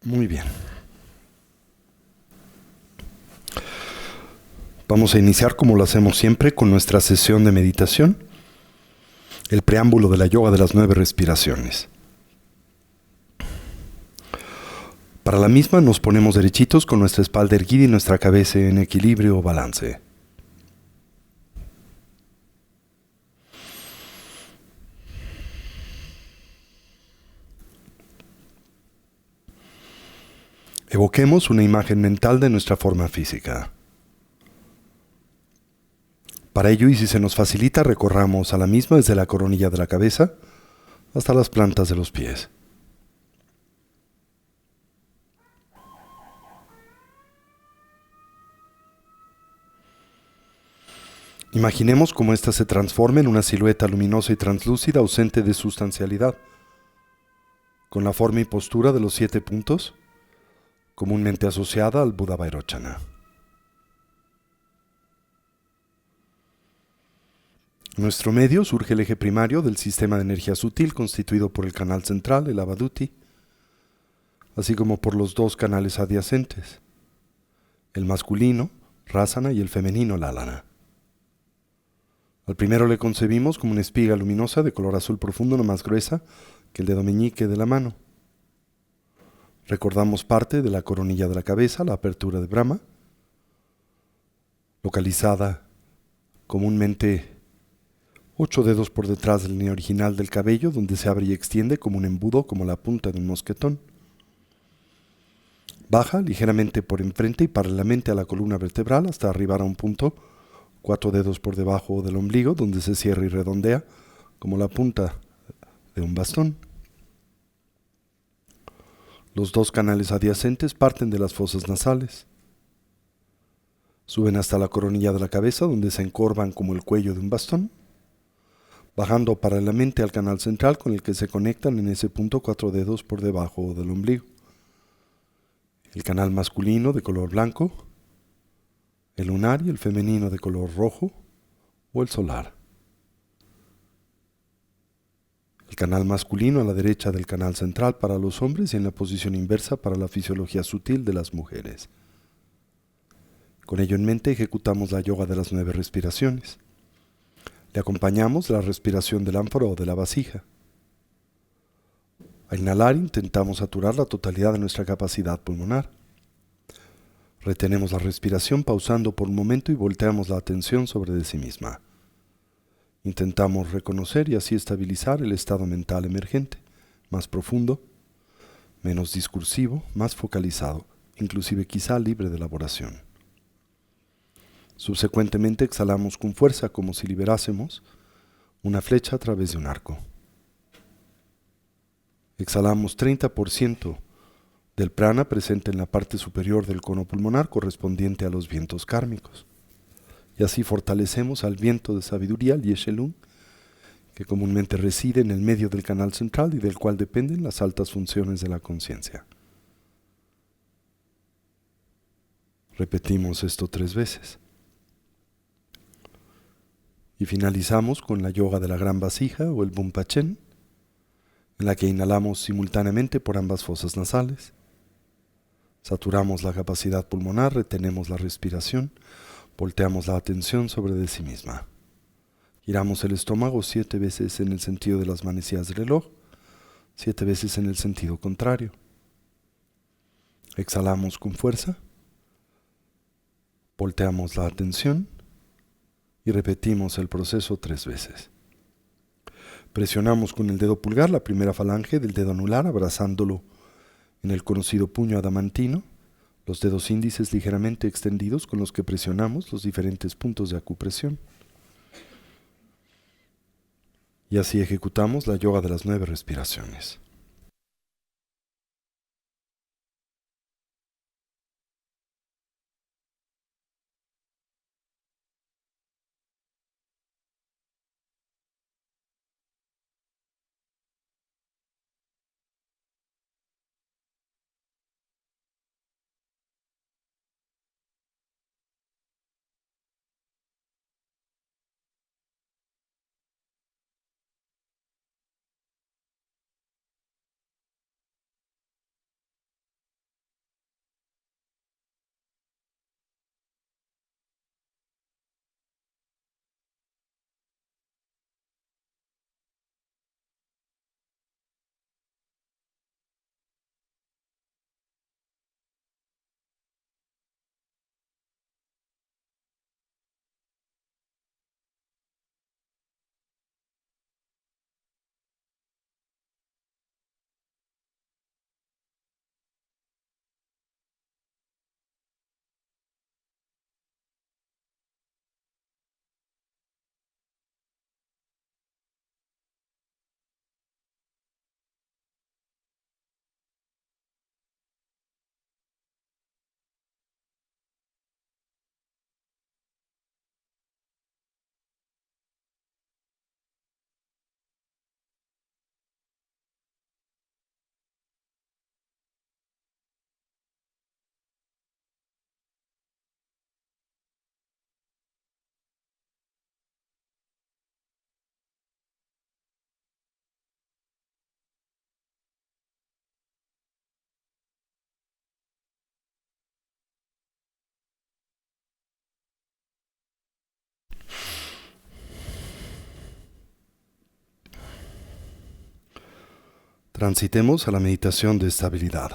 Muy bien. Vamos a iniciar como lo hacemos siempre con nuestra sesión de meditación, el preámbulo de la yoga de las 9 respiraciones. Para la misma nos ponemos derechitos con nuestra espalda erguida y nuestra cabeza en equilibrio o balance. Evoquemos una imagen mental de nuestra forma física. Para ello, y si se nos facilita, recorramos a la misma desde la coronilla de la cabeza hasta las plantas de los pies. Imaginemos cómo ésta se transforma en una silueta luminosa y translúcida ausente de sustancialidad, con la forma y postura de los 7 puntos, comúnmente asociada al Buda Vairochana. En nuestro medio surge el eje primario del sistema de energía sutil constituido por el canal central, el Avaduti, así como por los 2 canales adyacentes, el masculino, Rasana, y el femenino, Lalana. Al primero le concebimos como una espiga luminosa de color azul profundo, no más gruesa que el dedo meñique de la mano. Recordamos parte de la coronilla de la cabeza, la apertura de Brahma, localizada comúnmente 8 dedos por detrás de la línea original del cabello, donde se abre y extiende como un embudo, como la punta de un mosquetón. Baja ligeramente por enfrente y paralelamente a la columna vertebral hasta arribar a un punto 4 dedos por debajo del ombligo, donde se cierra y redondea como la punta de un bastón. Los 2 canales adyacentes parten de las fosas nasales. Suben hasta la coronilla de la cabeza, donde se encorvan como el cuello de un bastón, bajando paralelamente al canal central con el que se conectan en ese punto 4 dedos por debajo del ombligo. El canal masculino de color blanco, el lunar, y el femenino de color rojo o el solar. El canal masculino a la derecha del canal central para los hombres y en la posición inversa para la fisiología sutil de las mujeres. Con ello en mente ejecutamos la yoga de las 9 respiraciones. Le acompañamos la respiración del ánfora o de la vasija. Al inhalar intentamos saturar la totalidad de nuestra capacidad pulmonar. Retenemos la respiración pausando por un momento y volteamos la atención sobre de sí misma. Intentamos reconocer y así estabilizar el estado mental emergente, más profundo, menos discursivo, más focalizado, inclusive quizá libre de elaboración. Subsecuentemente exhalamos con fuerza como si liberásemos una flecha a través de un arco. Exhalamos 30% del prana presente en la parte superior del cono pulmonar correspondiente a los vientos kármicos. Y así fortalecemos al viento de sabiduría, el Yeshe-Lung, que comúnmente reside en el medio del canal central y del cual dependen las altas funciones de la conciencia. Repetimos esto 3 veces. Y finalizamos con la yoga de la gran vasija o el Bumpachen, en la que inhalamos simultáneamente por ambas fosas nasales. Saturamos la capacidad pulmonar, retenemos la respiración, volteamos la atención sobre de sí misma. Giramos el estómago 7 veces en el sentido de las manecillas del reloj, 7 veces en el sentido contrario. Exhalamos con fuerza, volteamos la atención y repetimos el proceso 3 veces. Presionamos con el dedo pulgar la primera falange del dedo anular, abrazándolo en el conocido puño adamantino, los dedos índices ligeramente extendidos con los que presionamos los diferentes puntos de acupresión. Y así ejecutamos la yoga de las 9 respiraciones. Transitemos a la meditación de estabilidad.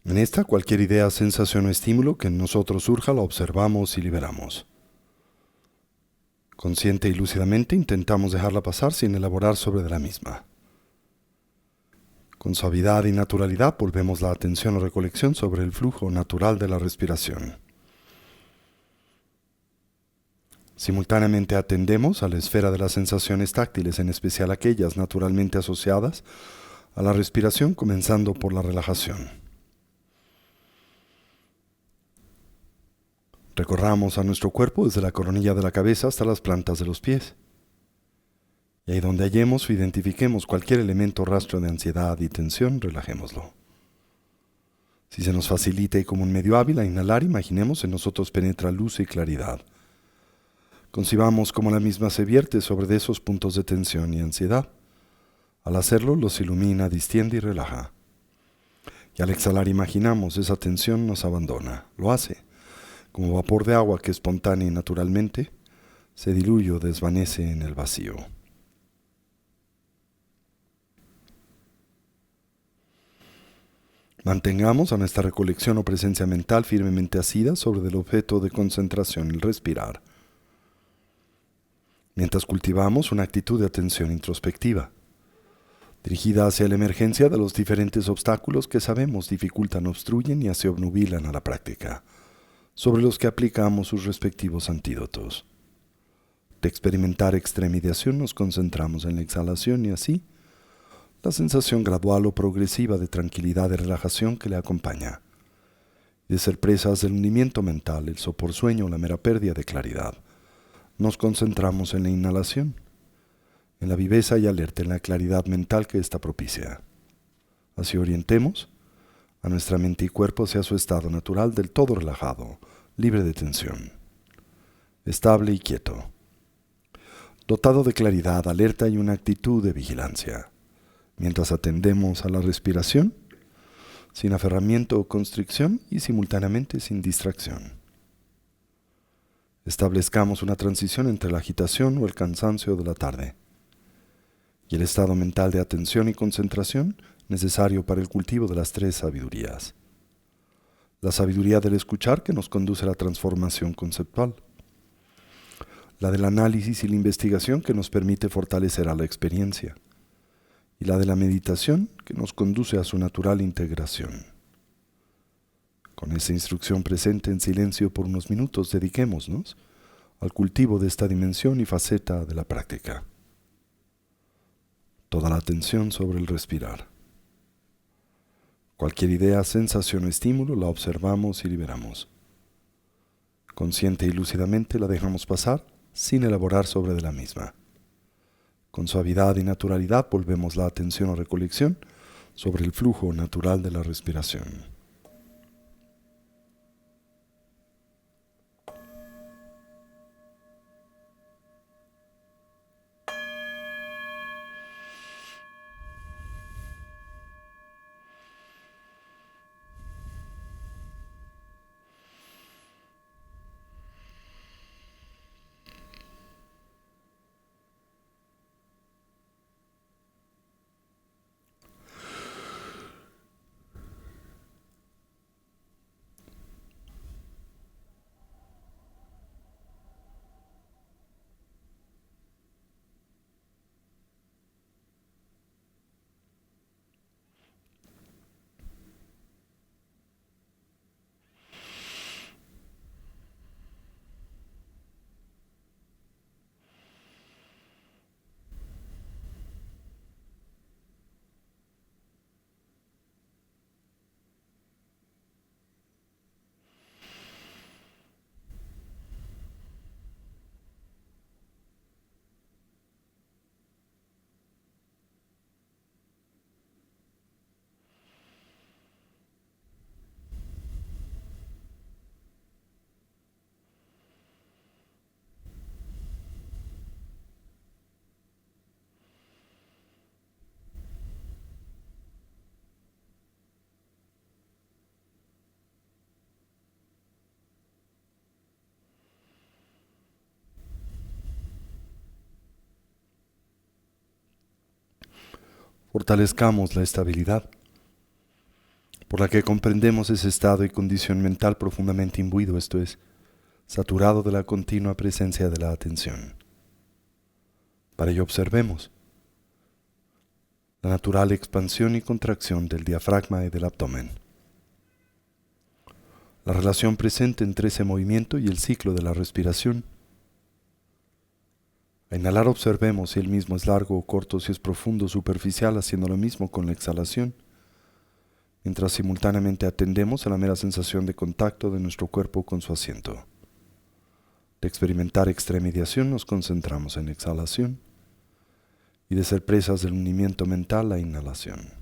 En esta, cualquier idea, sensación o estímulo que en nosotros surja la observamos y liberamos. Consciente y lúcidamente intentamos dejarla pasar sin elaborar sobre de la misma. Con suavidad y naturalidad volvemos la atención o recolección sobre el flujo natural de la respiración. Simultáneamente atendemos a la esfera de las sensaciones táctiles, en especial aquellas naturalmente asociadas a la respiración, comenzando por la relajación. Recorramos a nuestro cuerpo desde la coronilla de la cabeza hasta las plantas de los pies. Y ahí donde hallemos o identifiquemos cualquier elemento o rastro de ansiedad y tensión, relajémoslo. Si se nos facilita y como un medio hábil a inhalar, imaginemos en nosotros penetra luz y claridad. Concibamos cómo la misma se vierte sobre esos puntos de tensión y ansiedad. Al hacerlo, los ilumina, distiende y relaja. Y al exhalar, imaginamos esa tensión nos abandona. Lo hace, como vapor de agua que espontánea y naturalmente se diluye o desvanece en el vacío. Mantengamos a nuestra recolección o presencia mental firmemente asida sobre el objeto de concentración, el respirar, mientras cultivamos una actitud de atención introspectiva, dirigida hacia la emergencia de los diferentes obstáculos que sabemos dificultan, obstruyen y se obnubilan a la práctica, sobre los que aplicamos sus respectivos antídotos. De experimentar extremidad nos concentramos en la exhalación y así, la sensación gradual o progresiva de tranquilidad y relajación que le acompaña, y de ser presas del hundimiento mental, el sopor sueño o la mera pérdida de claridad. Nos concentramos en la inhalación, en la viveza y alerta, en la claridad mental que ésta propicia. Así orientemos a nuestra mente y cuerpo hacia su estado natural del todo relajado, libre de tensión, estable y quieto, dotado de claridad, alerta y una actitud de vigilancia, mientras atendemos a la respiración, sin aferramiento o constricción y simultáneamente sin distracción. Establezcamos una transición entre la agitación o el cansancio de la tarde y el estado mental de atención y concentración necesario para el cultivo de las tres sabidurías. La sabiduría del escuchar, que nos conduce a la transformación conceptual. La del análisis y la investigación, que nos permite fortalecer a la experiencia. Y la de la meditación, que nos conduce a su natural integración. Con esa instrucción presente en silencio por unos minutos, dediquémonos al cultivo de esta dimensión y faceta de la práctica. Toda la atención sobre el respirar. Cualquier idea, sensación o estímulo la observamos y liberamos. Consciente y lúcidamente la dejamos pasar sin elaborar sobre de la misma. Con suavidad y naturalidad volvemos la atención o recolección sobre el flujo natural de la respiración. Fortalezcamos la estabilidad, por la que comprendemos ese estado y condición mental profundamente imbuido, esto es, saturado de la continua presencia de la atención. Para ello observemos la natural expansión y contracción del diafragma y del abdomen, la relación presente entre ese movimiento y el ciclo de la respiración. A inhalar observemos si el mismo es largo o corto, si es profundo o superficial, haciendo lo mismo con la exhalación, mientras simultáneamente atendemos a la mera sensación de contacto de nuestro cuerpo con su asiento. De experimentar extremediación nos concentramos en exhalación y de ser presas del hundimiento mental la inhalación.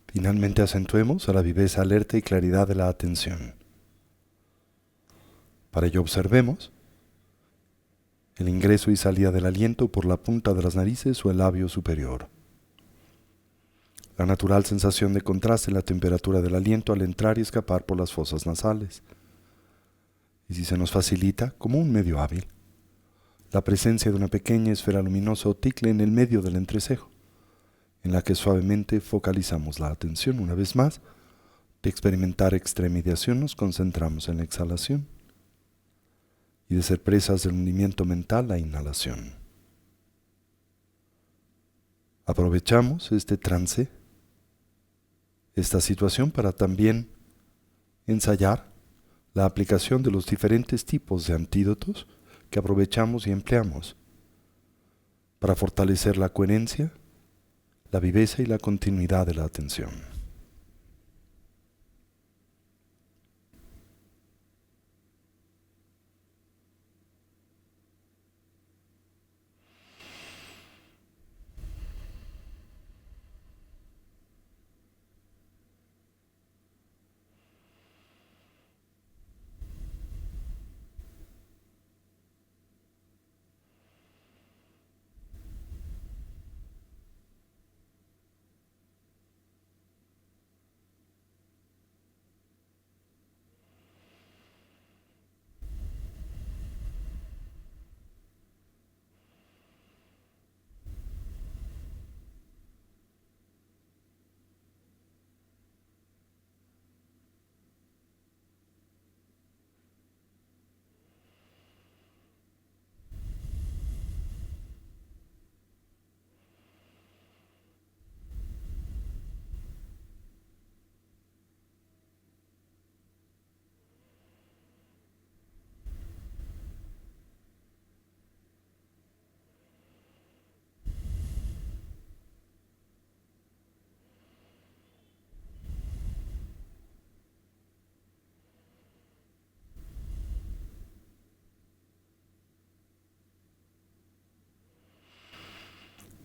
Finalmente acentuemos a la viveza alerta y claridad de la atención. Para ello observemos el ingreso y salida del aliento por la punta de las narices o el labio superior. La natural sensación de contraste en la temperatura del aliento al entrar y escapar por las fosas nasales. Y si se nos facilita, como un medio hábil, la presencia de una pequeña esfera luminosa o ticle en el medio del entrecejo, en la que suavemente focalizamos la atención. Una vez más, de experimentar extremediación nos concentramos en la exhalación y de ser presas del hundimiento mental la inhalación. Aprovechamos este trance, esta situación para también ensayar la aplicación de los diferentes tipos de antídotos que aprovechamos y empleamos para fortalecer la coherencia, la viveza y la continuidad de la atención.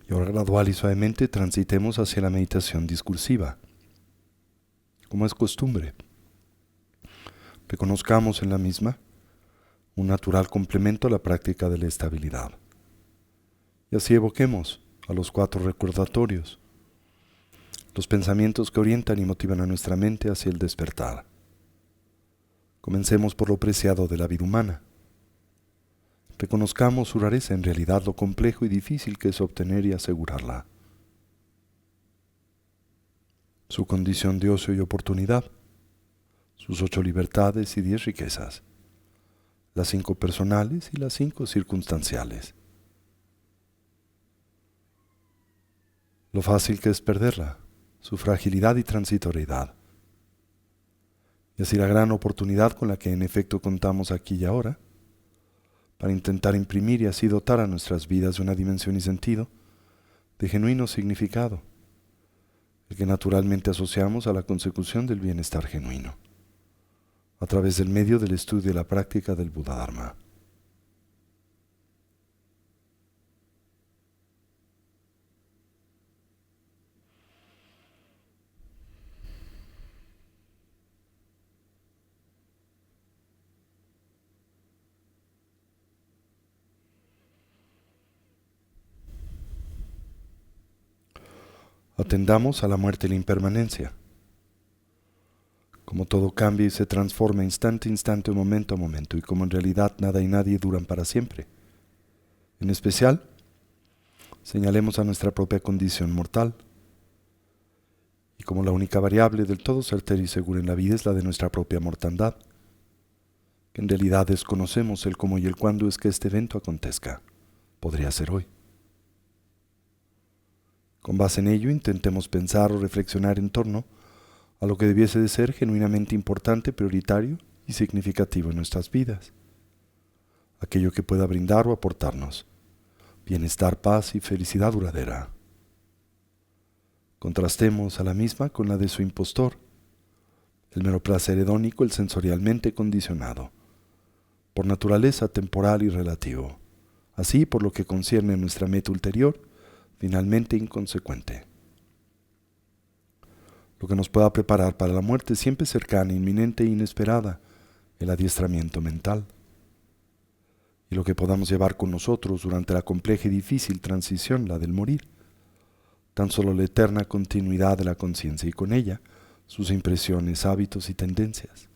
Y ahora gradual y suavemente transitemos hacia la meditación discursiva. Como es costumbre, reconozcamos en la misma un natural complemento a la práctica de la estabilidad. Y así evoquemos a los 4 recordatorios, los pensamientos que orientan y motivan a nuestra mente hacia el despertar. Comencemos por lo preciado de la vida humana. Reconozcamos su rareza, en realidad lo complejo y difícil que es obtener y asegurarla. Su condición de ocio y oportunidad, sus 8 libertades y 10 riquezas, las 5 personales y las 5 circunstanciales. Lo fácil que es perderla, su fragilidad y transitoriedad. Y así la gran oportunidad con la que en efecto contamos aquí y ahora, para intentar imprimir y así dotar a nuestras vidas de una dimensión y sentido de genuino significado, el que naturalmente asociamos a la consecución del bienestar genuino, a través del medio del estudio y la práctica del Buddha Dharma. Atendamos a la muerte y la impermanencia. Como todo cambia y se transforma instante a instante, momento a momento, y como en realidad nada y nadie duran para siempre. En especial, señalemos a nuestra propia condición mortal. Y como la única variable del todo certera y segura en la vida es la de nuestra propia mortandad, que en realidad desconocemos el cómo y el cuándo es que este evento acontezca. Podría ser hoy. Con base en ello, intentemos pensar o reflexionar en torno a lo que debiese de ser genuinamente importante, prioritario y significativo en nuestras vidas. Aquello que pueda brindar o aportarnos bienestar, paz y felicidad duradera. Contrastemos a la misma con la de su impostor, el mero placer hedónico, el sensorialmente condicionado, por naturaleza temporal y relativo, así por lo que concierne a nuestra meta ulterior, finalmente inconsecuente. Lo que nos pueda preparar para la muerte siempre cercana, inminente e inesperada, el adiestramiento mental. Y lo que podamos llevar con nosotros durante la compleja y difícil transición, la del morir. Tan solo la eterna continuidad de la conciencia y con ella sus impresiones, hábitos y tendencias.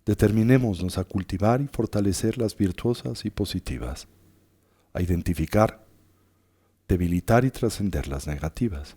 Determinémonos a cultivar y fortalecer las virtuosas y positivas, a identificar, debilitar y trascender las negativas.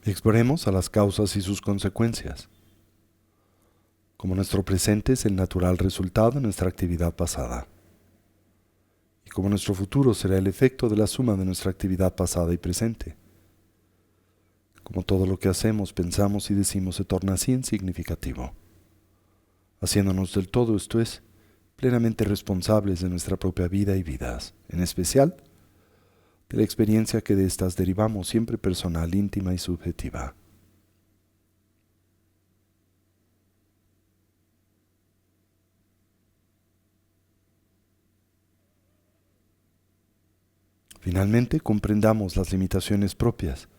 Exploremos a las causas y sus consecuencias. Como nuestro presente es el natural resultado de nuestra actividad pasada, y como nuestro futuro será el efecto de la suma de nuestra actividad pasada y presente. Como todo lo que hacemos, pensamos y decimos se torna así insignificativo, haciéndonos del todo, esto es, plenamente responsables de nuestra propia vida y vidas, en especial de la experiencia que de estas derivamos, siempre personal, íntima y subjetiva. Finalmente, comprendamos las limitaciones propias,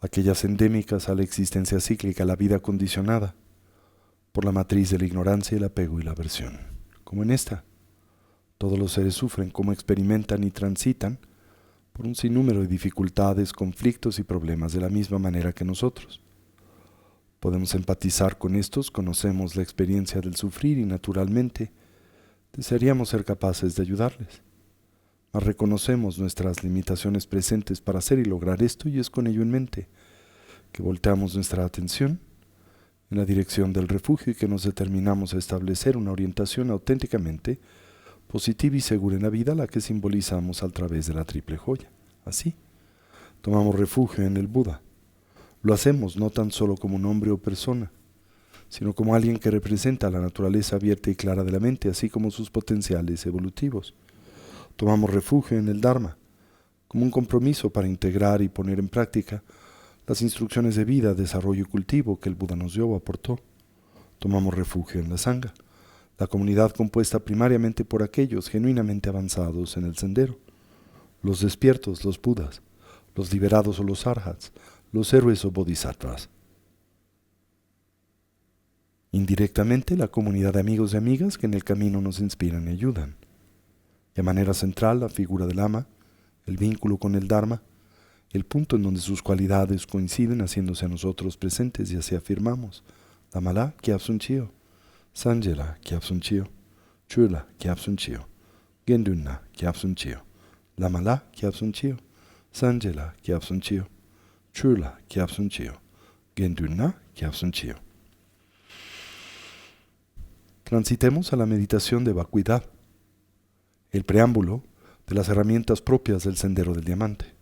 aquellas endémicas a la existencia cíclica, a la vida condicionada, por la matriz de la ignorancia, el apego y la aversión. Como en esta, todos los seres sufren, como experimentan y transitan por un sinnúmero de dificultades, conflictos y problemas de la misma manera que nosotros. Podemos empatizar con estos, conocemos la experiencia del sufrir y naturalmente desearíamos ser capaces de ayudarles. Mas reconocemos nuestras limitaciones presentes para hacer y lograr esto y es con ello en mente que volteamos nuestra atención en la dirección del refugio y que nos determinamos a establecer una orientación auténticamente positiva y segura en la vida, la que simbolizamos a través de la triple joya. Así, tomamos refugio en el Buda. Lo hacemos no tan solo como un hombre o persona, sino como alguien que representa la naturaleza abierta y clara de la mente, así como sus potenciales evolutivos. Tomamos refugio en el Dharma, como un compromiso para integrar y poner en práctica las instrucciones de vida, desarrollo y cultivo que el Buda nos dio o aportó. Tomamos refugio en la Sangha, la comunidad compuesta primariamente por aquellos genuinamente avanzados en el sendero, los despiertos, los Budas, los liberados o los arhats, los héroes o bodhisattvas. Indirectamente, la comunidad de amigos y amigas que en el camino nos inspiran y ayudan. De manera central, la figura del Ama, el vínculo con el Dharma, el punto en donde sus cualidades coinciden haciéndose a nosotros presentes y así afirmamos: Damala Kyabsun Chio, Sanjela Kyabsun Chio, Chula Kyabsun Chio, Gendunna Kyabsun Chio, Lamala Kyabsun Chio, Sanjela Kyabsun Chio, Chula Kyabsun Chio, Gendunna Kyabsun Chio. Transitemos a la meditación de vacuidad, el preámbulo de las herramientas propias del Sendero del Diamante.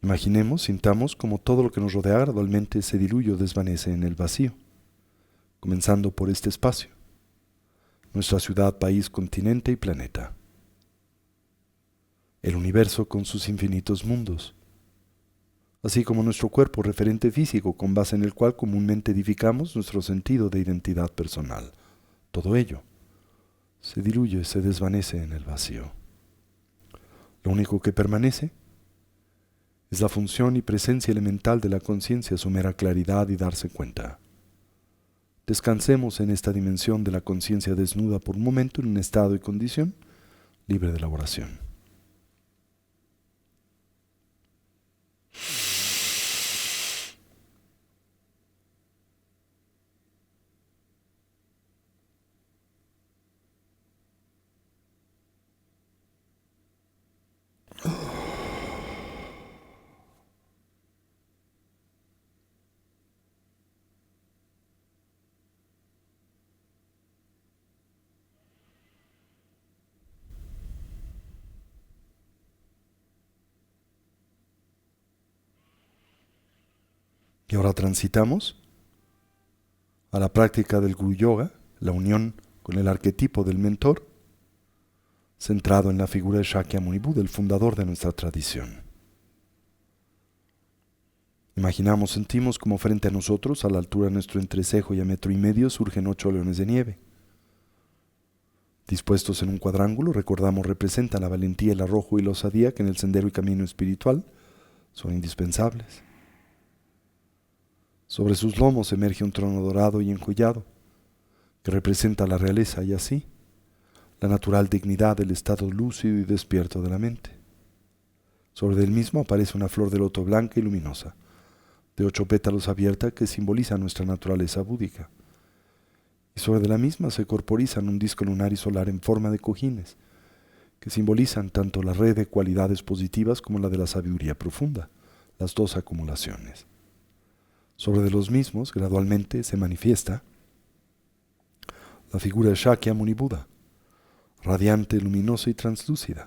Imaginemos, sintamos como todo lo que nos rodea gradualmente se diluye o desvanece en el vacío, comenzando por este espacio, nuestra ciudad, país, continente y planeta. El universo con sus infinitos mundos, así como nuestro cuerpo referente físico con base en el cual comúnmente edificamos nuestro sentido de identidad personal. Todo ello se diluye, se desvanece en el vacío. Lo único que permanece es la función y presencia elemental de la conciencia, su mera claridad y darse cuenta. Descansemos en esta dimensión de la conciencia desnuda por un momento en un estado y condición libre de elaboración. Y ahora transitamos a la práctica del Guru Yoga, la unión con el arquetipo del mentor, centrado en la figura de Shakyamuni Buda, el fundador de nuestra tradición. Imaginamos, sentimos como frente a nosotros, a la altura de nuestro entrecejo y a 1,5 metros, surgen 8 leones de nieve. Dispuestos en un cuadrángulo, recordamos, representan la valentía, el arrojo y la osadía que en el sendero y camino espiritual son indispensables. Sobre sus lomos emerge un trono dorado y enjollado, que representa la realeza y así la natural dignidad del estado lúcido y despierto de la mente. Sobre el mismo aparece una flor de loto blanca y luminosa, de 8 pétalos abierta, que simboliza nuestra naturaleza búdica. Y sobre la misma se corporizan un disco lunar y solar en forma de cojines, que simbolizan tanto la red de cualidades positivas como la de la sabiduría profunda, las dos acumulaciones. Sobre los mismos, gradualmente, se manifiesta la figura de Shakyamuni Buda, radiante, luminosa y translúcida,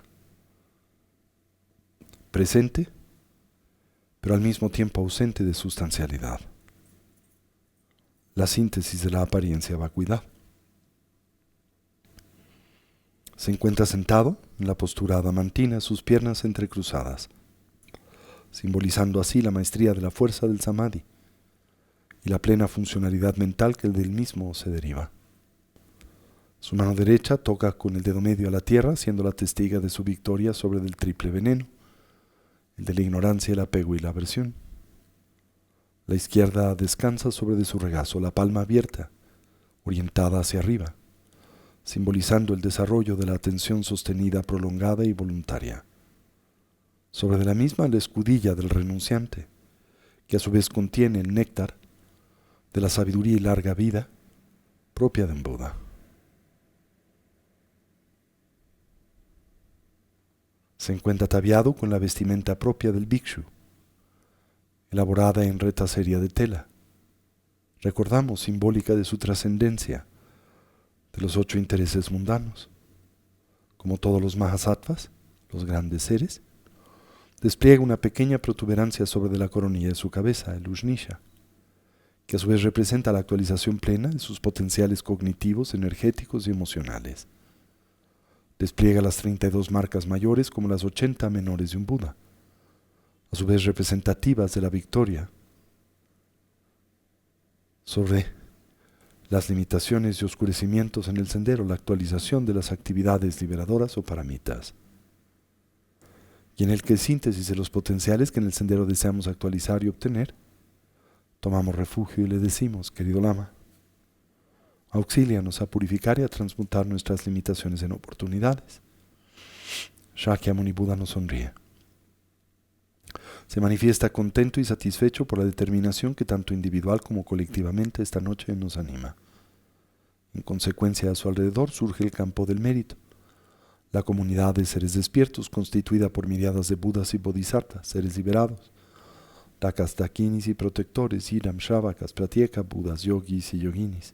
presente, pero al mismo tiempo ausente de sustancialidad. La síntesis de la apariencia vacuidad. Se encuentra sentado en la postura adamantina, sus piernas entrecruzadas, simbolizando así la maestría de la fuerza del samadhi y la plena funcionalidad mental que del mismo se deriva. Su mano derecha toca con el dedo medio a la tierra, siendo la testiga de su victoria sobre el triple veneno, el de la ignorancia, el apego y la aversión. La izquierda descansa sobre de su regazo, la palma abierta, orientada hacia arriba, simbolizando el desarrollo de la atención sostenida, prolongada y voluntaria. Sobre de la misma la escudilla del renunciante, que a su vez contiene el néctar de la sabiduría y larga vida propia de un Buda. Se encuentra ataviado con la vestimenta propia del bhikshu, elaborada en retacería de tela. Recordamos, simbólica de su trascendencia, de los 8 intereses mundanos. Como todos los mahasattvas, los grandes seres, despliega una pequeña protuberancia sobre de la coronilla de su cabeza, el Ushnisha, que a su vez representa la actualización plena de sus potenciales cognitivos, energéticos y emocionales. Despliega las 32 marcas mayores como las 80 menores de un Buda, a su vez representativas de la victoria sobre las limitaciones y oscurecimientos en el sendero, la actualización de las actividades liberadoras o paramitas, y en el que síntesis de los potenciales que en el sendero deseamos actualizar y obtener, tomamos refugio y le decimos: querido Lama, auxílianos a purificar y a transmutar nuestras limitaciones en oportunidades. Shakyamuni Buda nos sonríe. Se manifiesta contento y satisfecho por la determinación que tanto individual como colectivamente esta noche nos anima. En consecuencia, a su alrededor surge el campo del mérito, la comunidad de seres despiertos constituida por miriadas de Budas y Bodhisattvas, seres liberados, Dakas, Dakinis y protectores, Idam, Shravakas, Pratyeka, Budas, Yogis y Yoginis.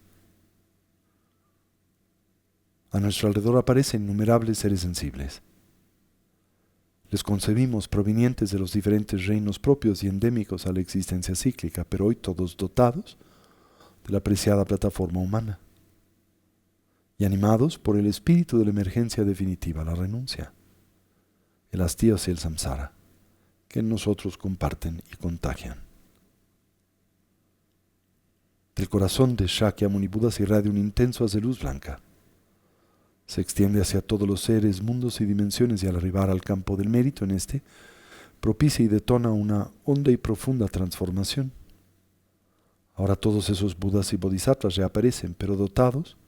A nuestro alrededor aparecen innumerables seres sensibles. Les concebimos provenientes de los diferentes reinos propios y endémicos a la existencia cíclica, pero hoy todos dotados de la preciada plataforma humana y animados por el espíritu de la emergencia definitiva, la renuncia, el hastío y el samsara, que en nosotros comparten y contagian. Del corazón de Shakyamuni Buda se irradia un intenso haz de luz blanca. Se extiende hacia todos los seres, mundos y dimensiones, y al arribar al campo del mérito en este, propicia y detona una honda y profunda transformación. Ahora todos esos Budas y Bodhisattvas reaparecen, pero dotados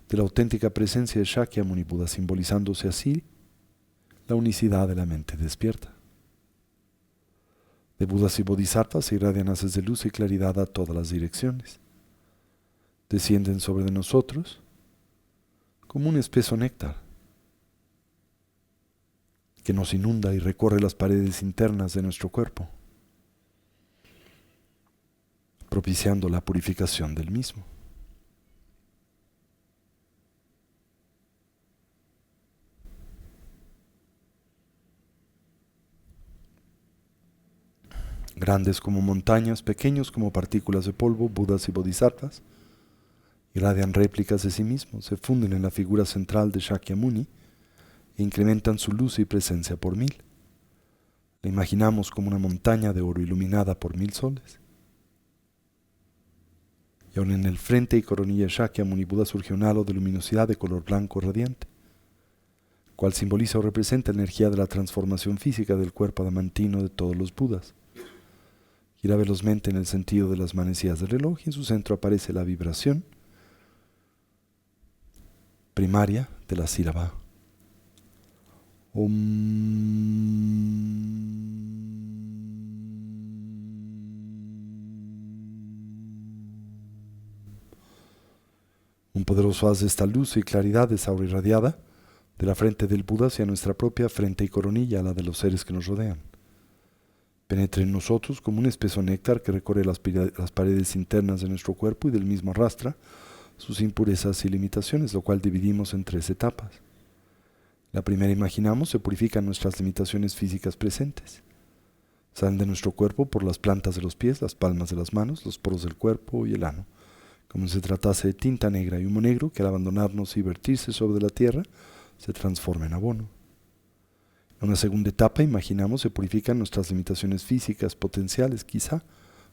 de la auténtica presencia de Shakyamuni Buda, simbolizándose así la unicidad de la mente despierta. De Budas y Bodhisattvas se irradian haces de luz y claridad a todas las direcciones. Descienden sobre nosotros como un espeso néctar que nos inunda y recorre las paredes internas de nuestro cuerpo, propiciando la purificación del mismo. Grandes como montañas, pequeños como partículas de polvo, Budas y Bodhisattvas irradian réplicas de sí mismos, se funden en la figura central de Shakyamuni e incrementan su luz y presencia por 1000. La imaginamos como una montaña de oro iluminada por 1000 soles. Y aún en el frente y coronilla de Shakyamuni Buda surge un halo de luminosidad de color blanco radiante, cual simboliza o representa la energía de la transformación física del cuerpo adamantino de todos los Budas. Gira velozmente en el sentido de las manecillas del reloj y en su centro aparece la vibración primaria de la sílaba Om. Un poderoso haz de esta luz y claridad es ahora irradiada de la frente del Buda hacia nuestra propia frente y coronilla, la de los seres que nos rodean. Penetra en nosotros como un espeso néctar que recorre las paredes internas de nuestro cuerpo y del mismo arrastra sus impurezas y limitaciones, lo cual dividimos en 3 etapas. La primera, imaginamos, se purifican nuestras limitaciones físicas presentes. Salen de nuestro cuerpo por las plantas de los pies, las palmas de las manos, los poros del cuerpo y el ano, como si se tratase de tinta negra y humo negro que al abandonarnos y vertirse sobre la tierra se transforma en abono. En una segunda etapa, imaginamos, se purifican nuestras limitaciones físicas potenciales, quizá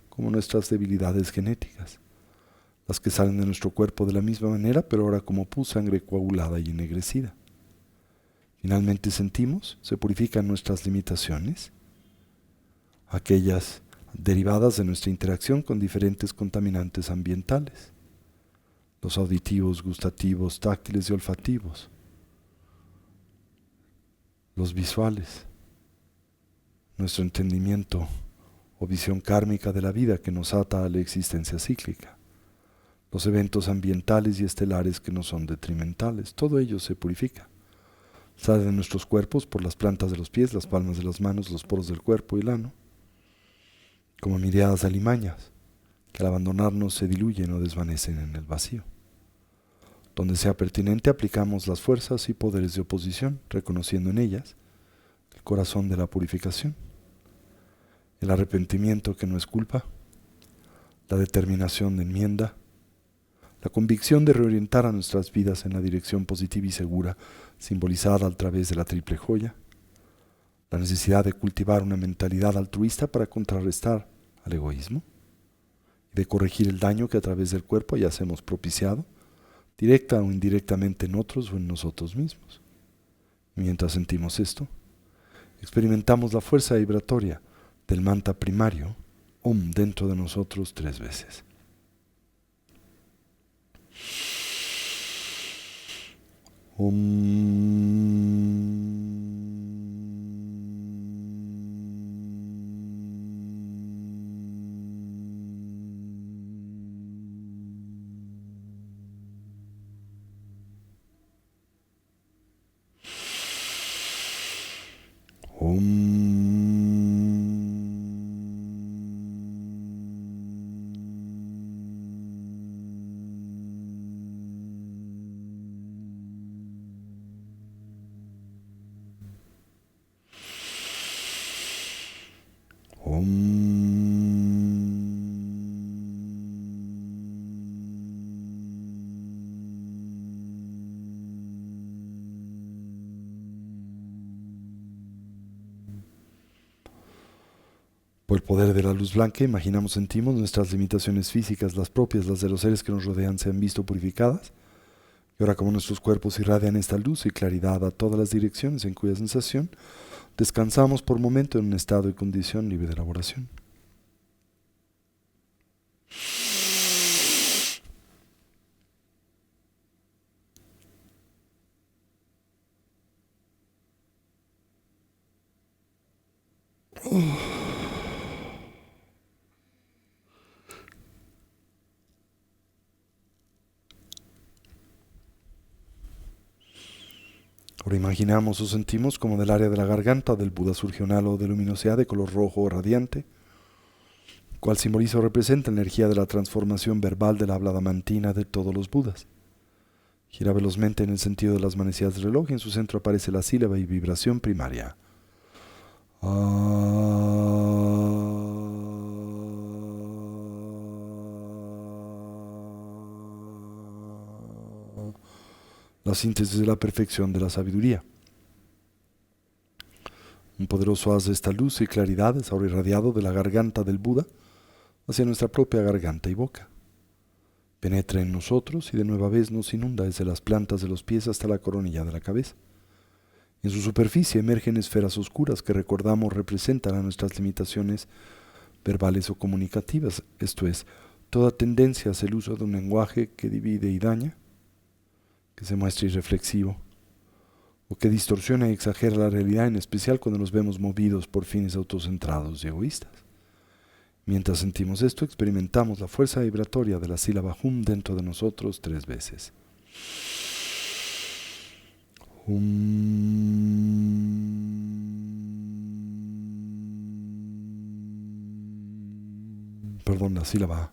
como nuestras debilidades genéticas, las que salen de nuestro cuerpo de la misma manera, pero ahora como pus, sangre coagulada y ennegrecida. Finalmente sentimos, se purifican nuestras limitaciones, aquellas derivadas de nuestra interacción con diferentes contaminantes ambientales, los auditivos, gustativos, táctiles y olfativos, los visuales, nuestro entendimiento o visión kármica de la vida que nos ata a la existencia cíclica, los eventos ambientales y estelares que nos son detrimentales, todo ello se purifica. Sale de nuestros cuerpos por las plantas de los pies, las palmas de las manos, los poros del cuerpo y el ano, como miriadas de alimañas que al abandonarnos se diluyen o desvanecen en el vacío. Donde sea pertinente aplicamos las fuerzas y poderes de oposición, reconociendo en ellas el corazón de la purificación, el arrepentimiento que no es culpa, la determinación de enmienda, la convicción de reorientar a nuestras vidas en la dirección positiva y segura, simbolizada a través de la triple joya, la necesidad de cultivar una mentalidad altruista para contrarrestar al egoísmo y de corregir el daño que a través del cuerpo ya hemos propiciado, directa o indirectamente en otros o en nosotros mismos. Mientras sentimos esto, experimentamos la fuerza vibratoria del mantra primario Om dentro de nosotros 3 veces. Por el poder de la luz blanca, imaginamos, sentimos nuestras limitaciones físicas, las propias, las de los seres que nos rodean, se han visto purificadas. Y ahora, como nuestros cuerpos irradian esta luz y claridad a todas las direcciones en cuya sensación, descansamos por momento en un estado y condición libre de elaboración. Ahora imaginamos o sentimos como del área de la garganta del Buda surge un halo de luminosidad de color rojo radiante, cual simboliza o representa la energía de la transformación verbal de la habla damantina de todos los Budas. Gira velozmente en el sentido de las manecillas del reloj y en su centro aparece la sílaba y vibración primaria. La síntesis de la perfección de la sabiduría. Un poderoso haz de esta luz y claridad es ahora irradiado de la garganta del Buda hacia nuestra propia garganta y boca. Penetra en nosotros y de nueva vez nos inunda desde las plantas de los pies hasta la coronilla de la cabeza. En su superficie emergen esferas oscuras que recordamos representan a nuestras limitaciones verbales o comunicativas, esto es, toda tendencia hacia el uso de un lenguaje que divide y daña, que se muestra irreflexivo, o que distorsiona y exagera la realidad, en especial cuando nos vemos movidos por fines autocentrados y egoístas. Mientras sentimos esto, experimentamos la fuerza vibratoria de la sílaba Hum dentro de nosotros 3 veces. La sílaba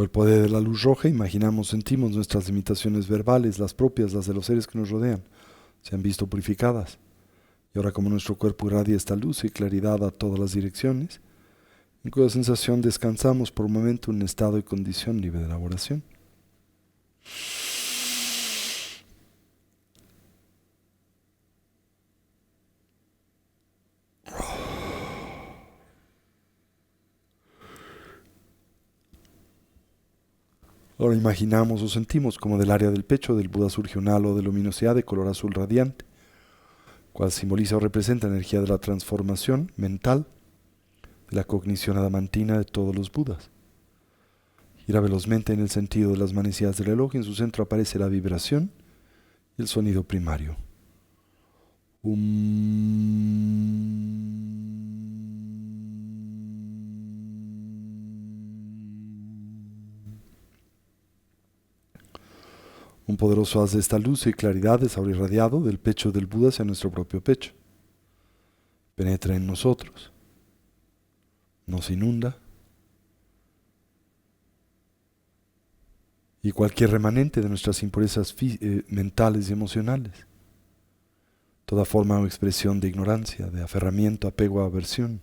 Por el poder de la luz roja, imaginamos, sentimos nuestras limitaciones verbales, las propias, las de los seres que nos rodean, se han visto purificadas. Y ahora, como nuestro cuerpo irradia esta luz y claridad a todas las direcciones, en cuya sensación descansamos por un momento en un estado y condición libre de elaboración. Ahora imaginamos o sentimos como del área del pecho del Buda surge un halo de luminosidad de color azul radiante, cual simboliza o representa la energía de la transformación mental, de la cognición adamantina de todos los Budas. Gira velozmente en el sentido de las manecillas del reloj y en su centro aparece la vibración y el sonido primario. Un poderoso haz de esta luz y claridad es ahora irradiado del pecho del Buda hacia nuestro propio pecho. penetra en nosotros, nos inunda, y cualquier remanente de nuestras impurezas mentales y emocionales, toda forma o expresión de ignorancia, de aferramiento, apego o aversión,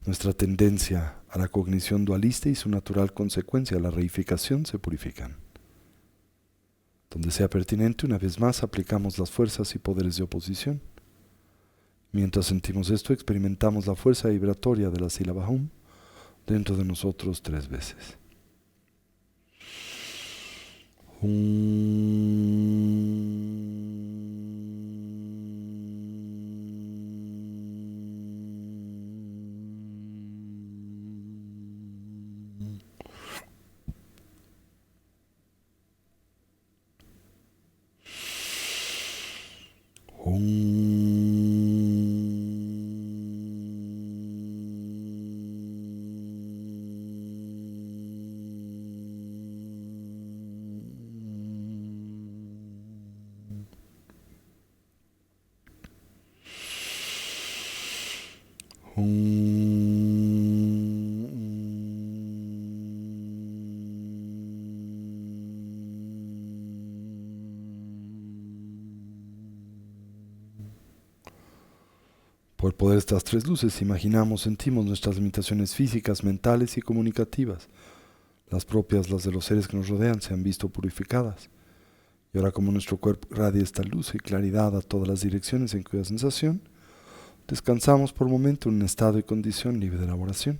nuestra tendencia a la cognición dualista y su natural consecuencia, la reificación, se purifican. Donde sea pertinente, una vez más aplicamos las fuerzas y poderes de oposición. Mientras sentimos esto, experimentamos la fuerza vibratoria de la sílaba Hum dentro de nosotros 3 veces. Por el poder de estas 3 luces, imaginamos, sentimos nuestras limitaciones físicas, mentales y comunicativas, las propias, las de los seres que nos rodean, se han visto purificadas. Y ahora, como nuestro cuerpo irradia esta luz y claridad a todas las direcciones en cuya sensación, descansamos por un momento en un estado y condición libre de elaboración.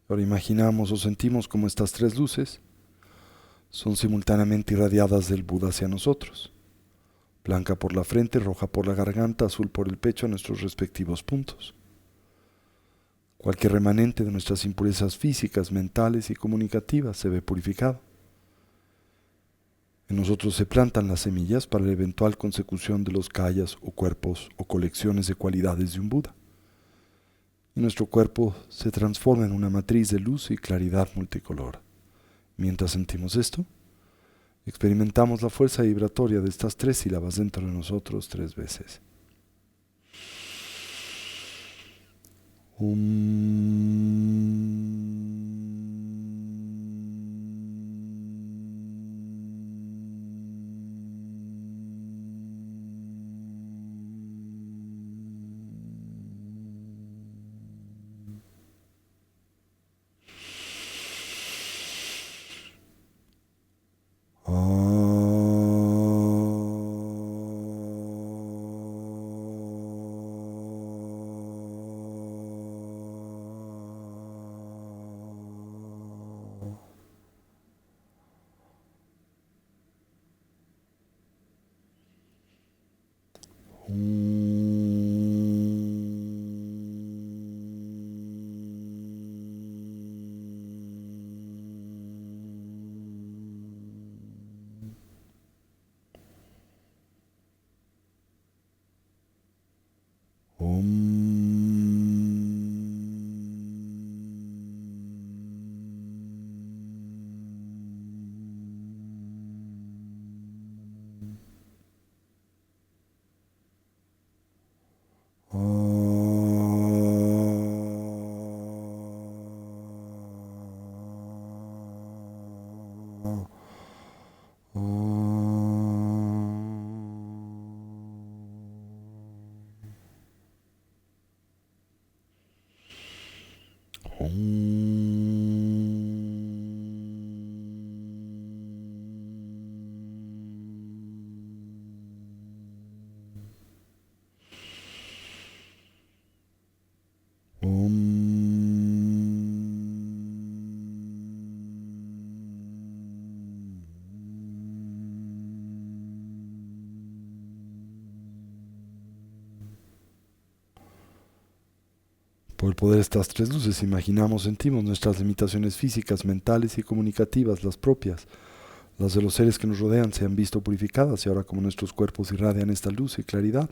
Ahora imaginamos o sentimos como estas 3 luces son simultáneamente irradiadas del Buda hacia nosotros. Blanca por la frente, roja por la garganta, azul por el pecho a nuestros respectivos puntos. Cualquier remanente de nuestras impurezas físicas, mentales y comunicativas se ve purificado. En nosotros se plantan las semillas para la eventual consecución de los kayas o cuerpos o colecciones de cualidades de un Buda. Y nuestro cuerpo se transforma en una matriz de luz y claridad multicolor. Mientras sentimos esto, experimentamos la fuerza vibratoria de estas 3 sílabas dentro de nosotros 3 veces. Por el poder de estas 3 luces, imaginamos, sentimos nuestras limitaciones físicas, mentales y comunicativas, las propias, las de los seres que nos rodean, se han visto purificadas y ahora como nuestros cuerpos irradian esta luz y claridad,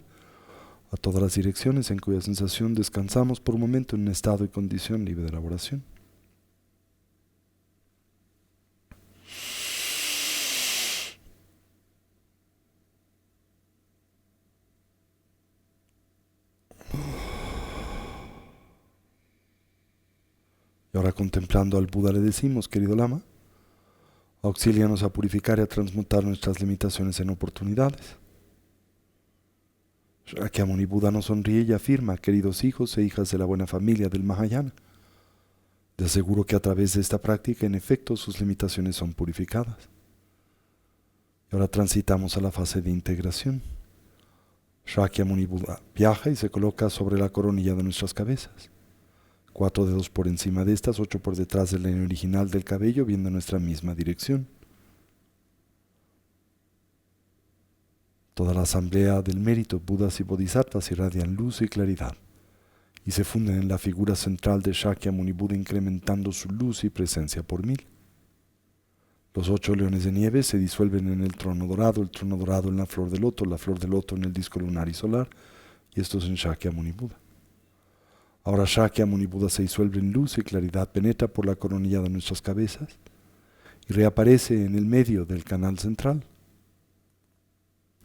a todas las direcciones en cuya sensación descansamos por un momento en un estado y condición libre de elaboración. Y ahora, contemplando al Buda, le decimos: querido Lama, auxílianos a purificar y a transmutar nuestras limitaciones en oportunidades. Shakyamuni Buda nos sonríe y afirma: queridos hijos e hijas de la buena familia del Mahayana, les aseguro que a través de esta práctica, en efecto, sus limitaciones son purificadas. Y ahora transitamos a la fase de integración. Shakyamuni Buda viaja y se coloca sobre la coronilla de nuestras cabezas. 4 dedos por encima de estas, 8 por detrás de la línea original del cabello, viendo nuestra misma dirección. Toda la asamblea del mérito, Budas y Bodhisattvas, irradian luz y claridad y se funden en la figura central de Shakyamuni Buda, incrementando su luz y presencia por 1000. Los 8 leones de nieve se disuelven en el trono dorado en la flor de loto en el disco lunar y solar, y esto es en Shakyamuni Buda. Ahora Shakyamuni Buda se disuelve en luz y claridad, penetra por la coronilla de nuestras cabezas y reaparece en el medio del canal central,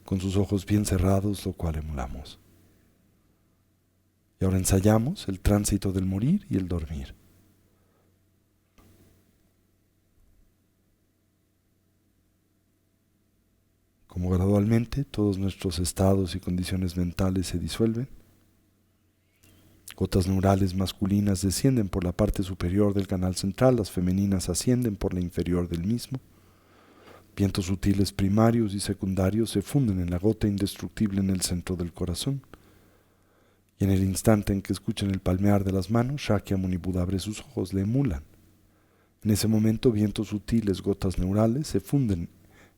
con sus ojos bien cerrados, lo cual emulamos. Y ahora ensayamos el tránsito del morir y el dormir. Como gradualmente todos nuestros estados y condiciones mentales se disuelven, gotas neurales masculinas descienden por la parte superior del canal central, las femeninas ascienden por la inferior del mismo. Vientos sutiles primarios y secundarios se funden en la gota indestructible en el centro del corazón. Y en el instante en que escuchan el palmear de las manos, Shakyamuni Buda abre sus ojos, le emulan. En ese momento, vientos sutiles, gotas neurales, se funden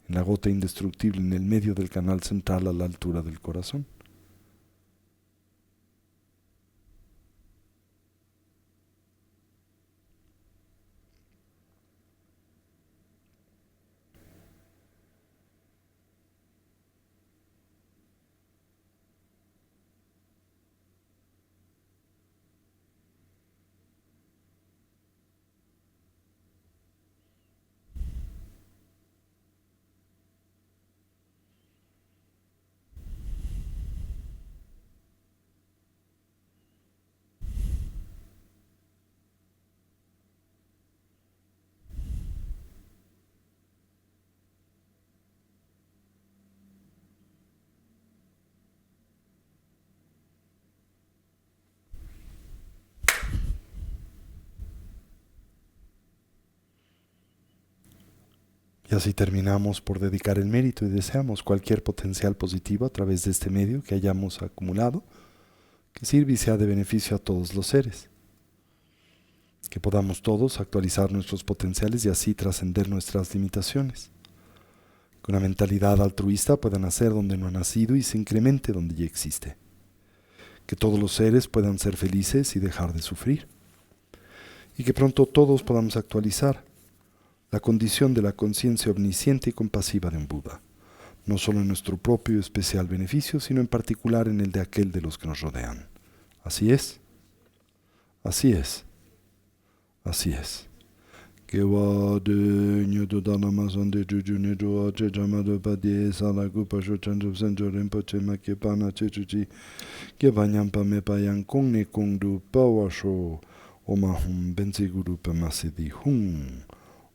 en la gota indestructible en el medio del canal central a la altura del corazón. Y así terminamos por dedicar el mérito y deseamos cualquier potencial positivo a través de este medio que hayamos acumulado, que sirva y sea de beneficio a todos los seres. Que podamos todos actualizar nuestros potenciales y así trascender nuestras limitaciones. Que una mentalidad altruista pueda nacer donde no ha nacido y se incremente donde ya existe. Que todos los seres puedan ser felices y dejar de sufrir. Y que pronto todos podamos actualizar la condición de la conciencia omnisciente y compasiva de un Buda, no solo en nuestro propio y especial beneficio, sino en particular en el de aquel de los que nos rodean. Así es, así es, así es.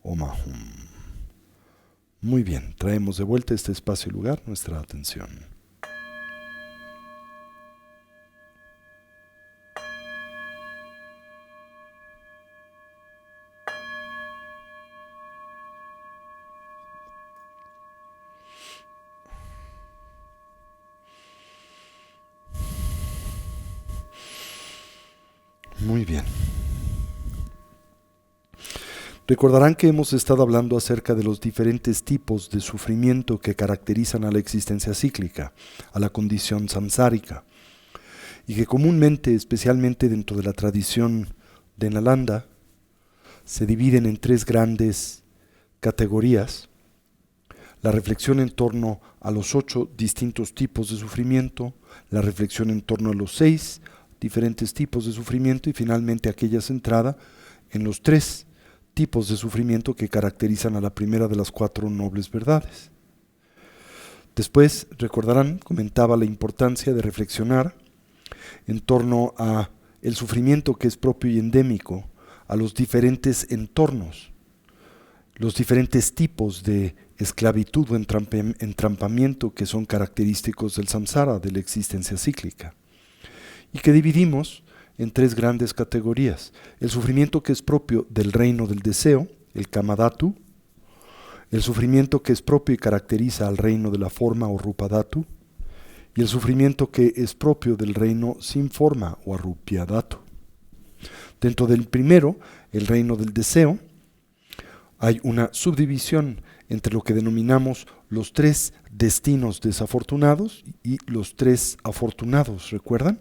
Omahum. Muy bien, traemos de vuelta a este espacio y lugar nuestra atención. Muy bien. Recordarán que hemos estado hablando acerca de los diferentes tipos de sufrimiento que caracterizan a la existencia cíclica, a la condición samsárica, y que comúnmente, especialmente dentro de la tradición de Nalanda, se dividen en 3 grandes categorías. la reflexión en torno a los 8 distintos tipos de sufrimiento, la reflexión en torno a los 6 diferentes tipos de sufrimiento y finalmente aquella centrada en los 3 tipos de sufrimiento que caracterizan a la primera de las 4 nobles verdades. Después, recordarán, comentaba la importancia de reflexionar en torno a el sufrimiento que es propio y endémico a los diferentes entornos, los diferentes tipos de esclavitud o entrampamiento que son característicos del samsara, de la existencia cíclica, y que dividimos en 3 grandes categorías: el sufrimiento que es propio del reino del deseo, el kamadhatu; el sufrimiento que es propio y caracteriza al reino de la forma o rupadhatu; y el sufrimiento que es propio del reino sin forma o arupyadhatu. Dentro del primero, el reino del deseo, hay una subdivisión entre lo que denominamos los 3 destinos desafortunados y los 3 afortunados, ¿recuerdan?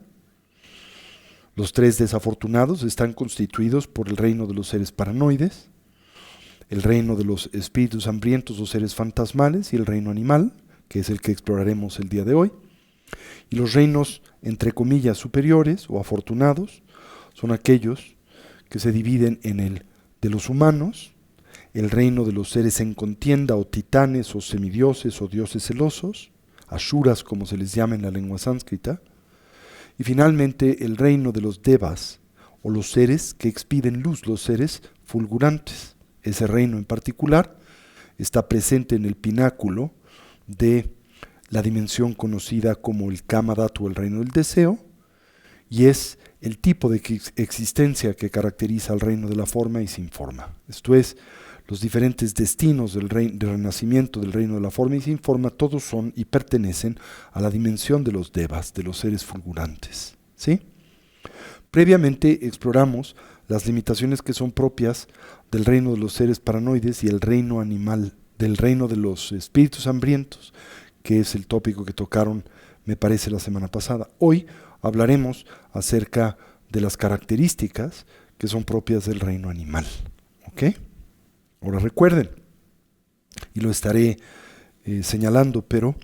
Los 3 desafortunados están constituidos por el reino de los seres paranoides, el reino de los espíritus hambrientos o seres fantasmales y el reino animal, que es el que exploraremos el día de hoy. Y los reinos, entre comillas, superiores o afortunados son aquellos que se dividen en el de los humanos, el reino de los seres en contienda o titanes o semidioses o dioses celosos, ashuras como se les llama en la lengua sánscrita, y finalmente el reino de los devas o los seres que expiden luz, los seres fulgurantes. Ese reino en particular está presente en el pináculo de la dimensión conocida como el kamadhatu, el reino del deseo, y es el tipo de existencia que caracteriza al reino de la forma y sin forma. Esto es, los diferentes destinos del renacimiento del reino de la forma y sin forma, todos son y pertenecen a la dimensión de los devas, de los seres fulgurantes, ¿sí? Previamente exploramos las limitaciones que son propias del reino de los seres paranoides y el reino animal, del reino de los espíritus hambrientos, que es el tópico que tocaron, me parece, la semana pasada. Hoy hablaremos acerca de las características que son propias del reino animal, ¿ok? Ahora recuerden, y lo estaré señalando, pero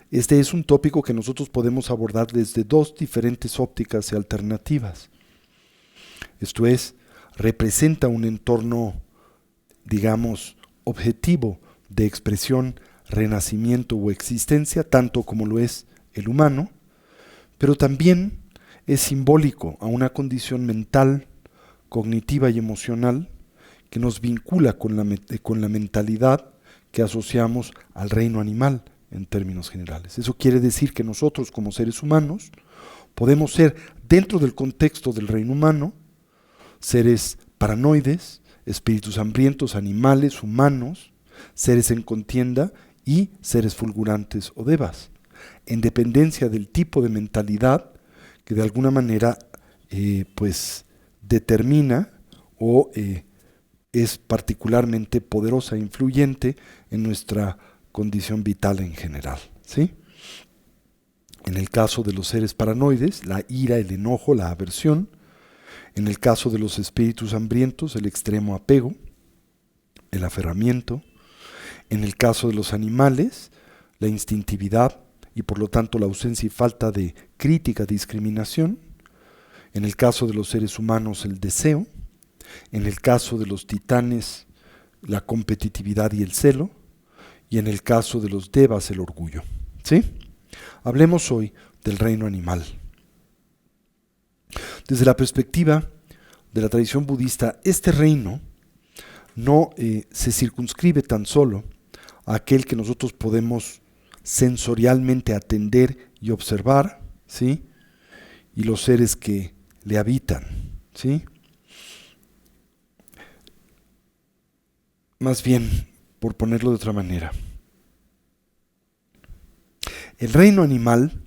este es un tópico que nosotros podemos abordar desde 2 diferentes ópticas y alternativas. Esto es, representa un entorno, digamos, objetivo de expresión, renacimiento o existencia, tanto como lo es el humano, pero también es simbólico a una condición mental, cognitiva y emocional que nos vincula con la mentalidad que asociamos al reino animal en términos generales. Eso quiere decir que nosotros como seres humanos podemos ser, dentro del contexto del reino humano, seres paranoides, espíritus hambrientos, animales, humanos, seres en contienda y seres fulgurantes o devas, en dependencia del tipo de mentalidad que de alguna manera pues determina o es particularmente poderosa e influyente en nuestra condición vital en general, ¿sí? En el caso de los seres paranoides, la ira, el enojo, la aversión; en el caso de los espíritus hambrientos, el extremo apego, el aferramiento; en el caso de los animales, la instintividad y por lo tanto la ausencia y falta de crítica, discriminación; en el caso de los seres humanos, el deseo; en el caso de los titanes, la competitividad y el celo; y en el caso de los devas, el orgullo, ¿sí? Hablemos hoy del reino animal. Desde la perspectiva de la tradición budista, este reino no se circunscribe tan solo a aquel que nosotros podemos sensorialmente atender y observar, ¿sí? Y los seres que le habitan, ¿sí? Más bien, por ponerlo de otra manera, el reino animal,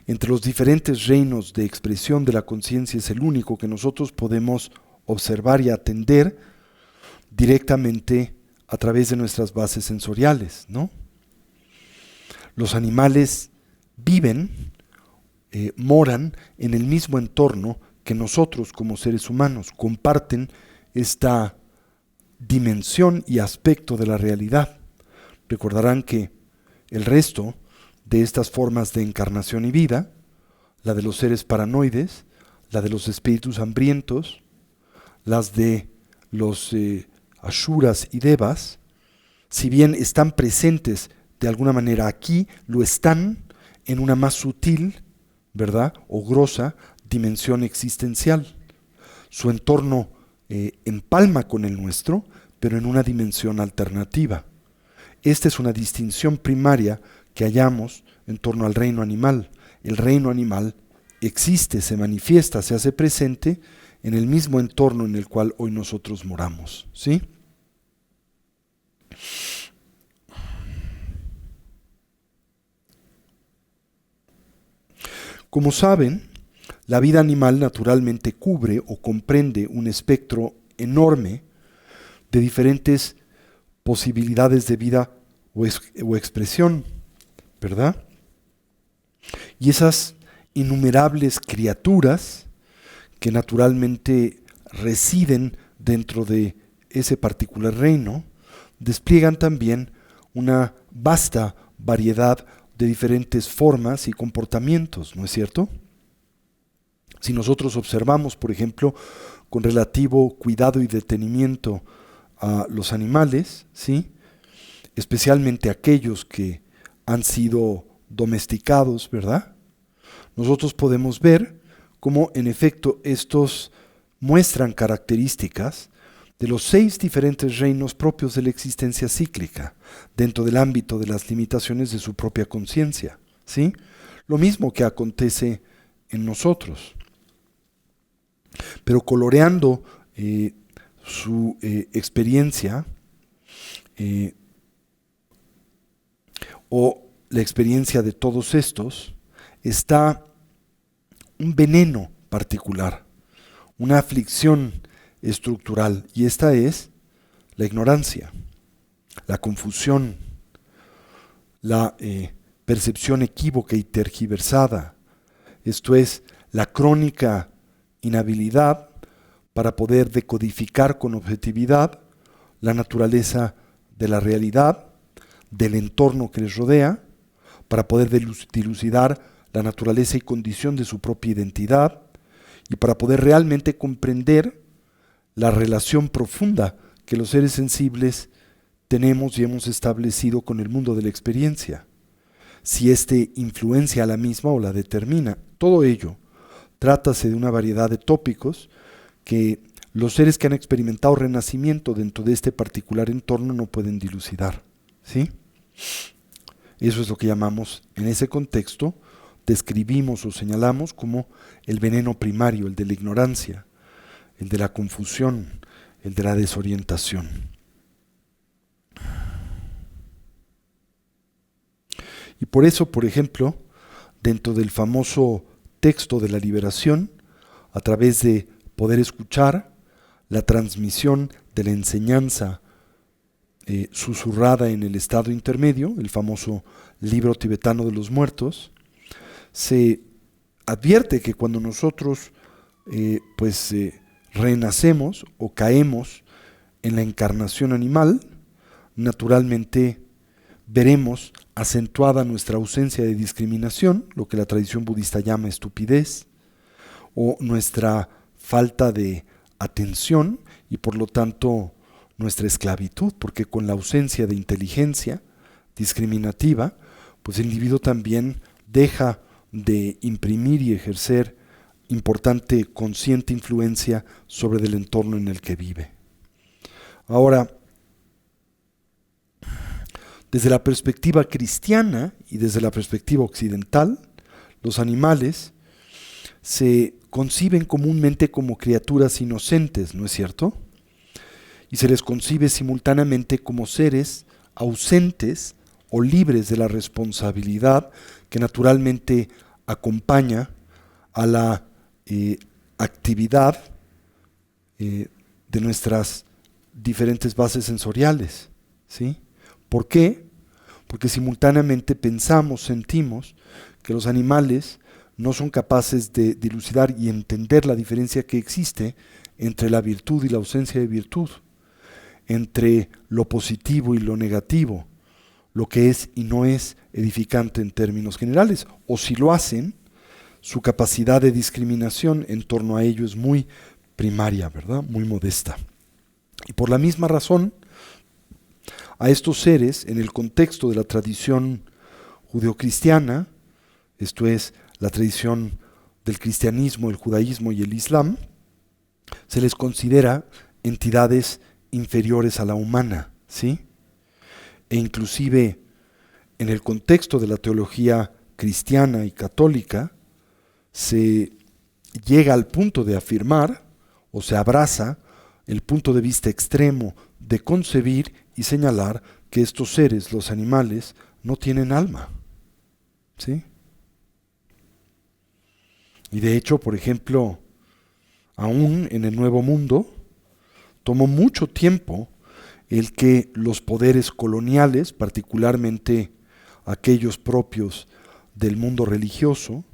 entre los diferentes reinos de expresión de la conciencia, es el único que nosotros podemos observar y atender directamente a través de nuestras bases sensoriales, ¿no? Los animales viven, moran en el mismo entorno que nosotros como seres humanos, comparten esta dimensión y aspecto de la realidad. Recordarán que el resto de estas formas de encarnación y vida, la de los seres paranoides, la de los espíritus hambrientos, las de los Ashuras y Devas, si bien están presentes de alguna manera aquí, lo están en una más sutil, ¿verdad?, o grosa dimensión existencial. Su entorno empalma con el nuestro, pero en una dimensión alternativa. Esta es una distinción primaria que hallamos en torno al reino animal. El reino animal existe, se manifiesta, se hace presente en el mismo entorno en el cual hoy nosotros moramos, ¿sí? Como saben, la vida animal naturalmente cubre o comprende un espectro enorme de diferentes posibilidades de vida o expresión, ¿verdad? Y esas innumerables criaturas que naturalmente residen dentro de ese particular reino, despliegan también una vasta variedad de diferentes formas y comportamientos, ¿no es cierto? Si nosotros observamos, por ejemplo, con relativo cuidado y detenimiento a los animales, ¿sí?, especialmente aquellos que han sido domesticados, ¿verdad?, nosotros podemos ver cómo en efecto estos muestran características de los 6 diferentes reinos propios de la existencia cíclica, dentro del ámbito de las limitaciones de su propia conciencia, ¿sí? Lo mismo que acontece en nosotros. Pero coloreando su experiencia, o la experiencia de todos estos, está un veneno particular, una aflicción estructural, y esta es la ignorancia, la confusión, la percepción equívoca y tergiversada. Esto es la crónica inhabilidad para poder decodificar con objetividad la naturaleza de la realidad, del entorno que les rodea, para poder dilucidar la naturaleza y condición de su propia identidad, y para poder realmente comprender la relación profunda que los seres sensibles tenemos y hemos establecido con el mundo de la experiencia, si éste influencia a la misma o la determina. Todo ello trátase de una variedad de tópicos que los seres que han experimentado renacimiento dentro de este particular entorno no pueden dilucidar, ¿sí? Eso es lo que llamamos, en ese contexto, describimos o señalamos como el veneno primario, el de la ignorancia, el de la confusión, el de la desorientación. Y por eso, por ejemplo, dentro del famoso texto de la liberación, a través de poder escuchar la transmisión de la enseñanza susurrada en el estado intermedio, el famoso libro tibetano de los muertos, se advierte que cuando nosotros renacemos o caemos en la encarnación animal, naturalmente veremos acentuada nuestra ausencia de discriminación, lo que la tradición budista llama estupidez, o nuestra falta de atención y por lo tanto nuestra esclavitud, porque con la ausencia de inteligencia discriminativa, pues el individuo también deja de imprimir y ejercer importante consciente influencia sobre el entorno en el que vive. Ahora, desde la perspectiva cristiana y desde la perspectiva occidental, los animales se conciben comúnmente como criaturas inocentes, ¿no es cierto? Y se les concibe simultáneamente como seres ausentes o libres de la responsabilidad que naturalmente acompaña a la actividad de nuestras diferentes bases sensoriales, ¿sí? ¿Por qué? Porque simultáneamente pensamos, sentimos que los animales no son capaces de dilucidar y entender la diferencia que existe entre la virtud y la ausencia de virtud, entre lo positivo y lo negativo, lo que es y no es edificante en términos generales, o si lo hacen, su capacidad de discriminación en torno a ello es muy primaria, ¿verdad? Muy modesta. Y por la misma razón, a estos seres, en el contexto de la tradición judeocristiana, esto es, la tradición del cristianismo, el judaísmo y el islam, se les considera entidades inferiores a la humana, ¿sí? E inclusive en el contexto de la teología cristiana y católica, se llega al punto de afirmar, o se abraza, el punto de vista extremo de concebir y señalar que estos seres, los animales, no tienen alma, ¿sí? Y de hecho, por ejemplo, aún en el Nuevo Mundo, tomó mucho tiempo el que los poderes coloniales, particularmente aquellos propios del mundo religioso,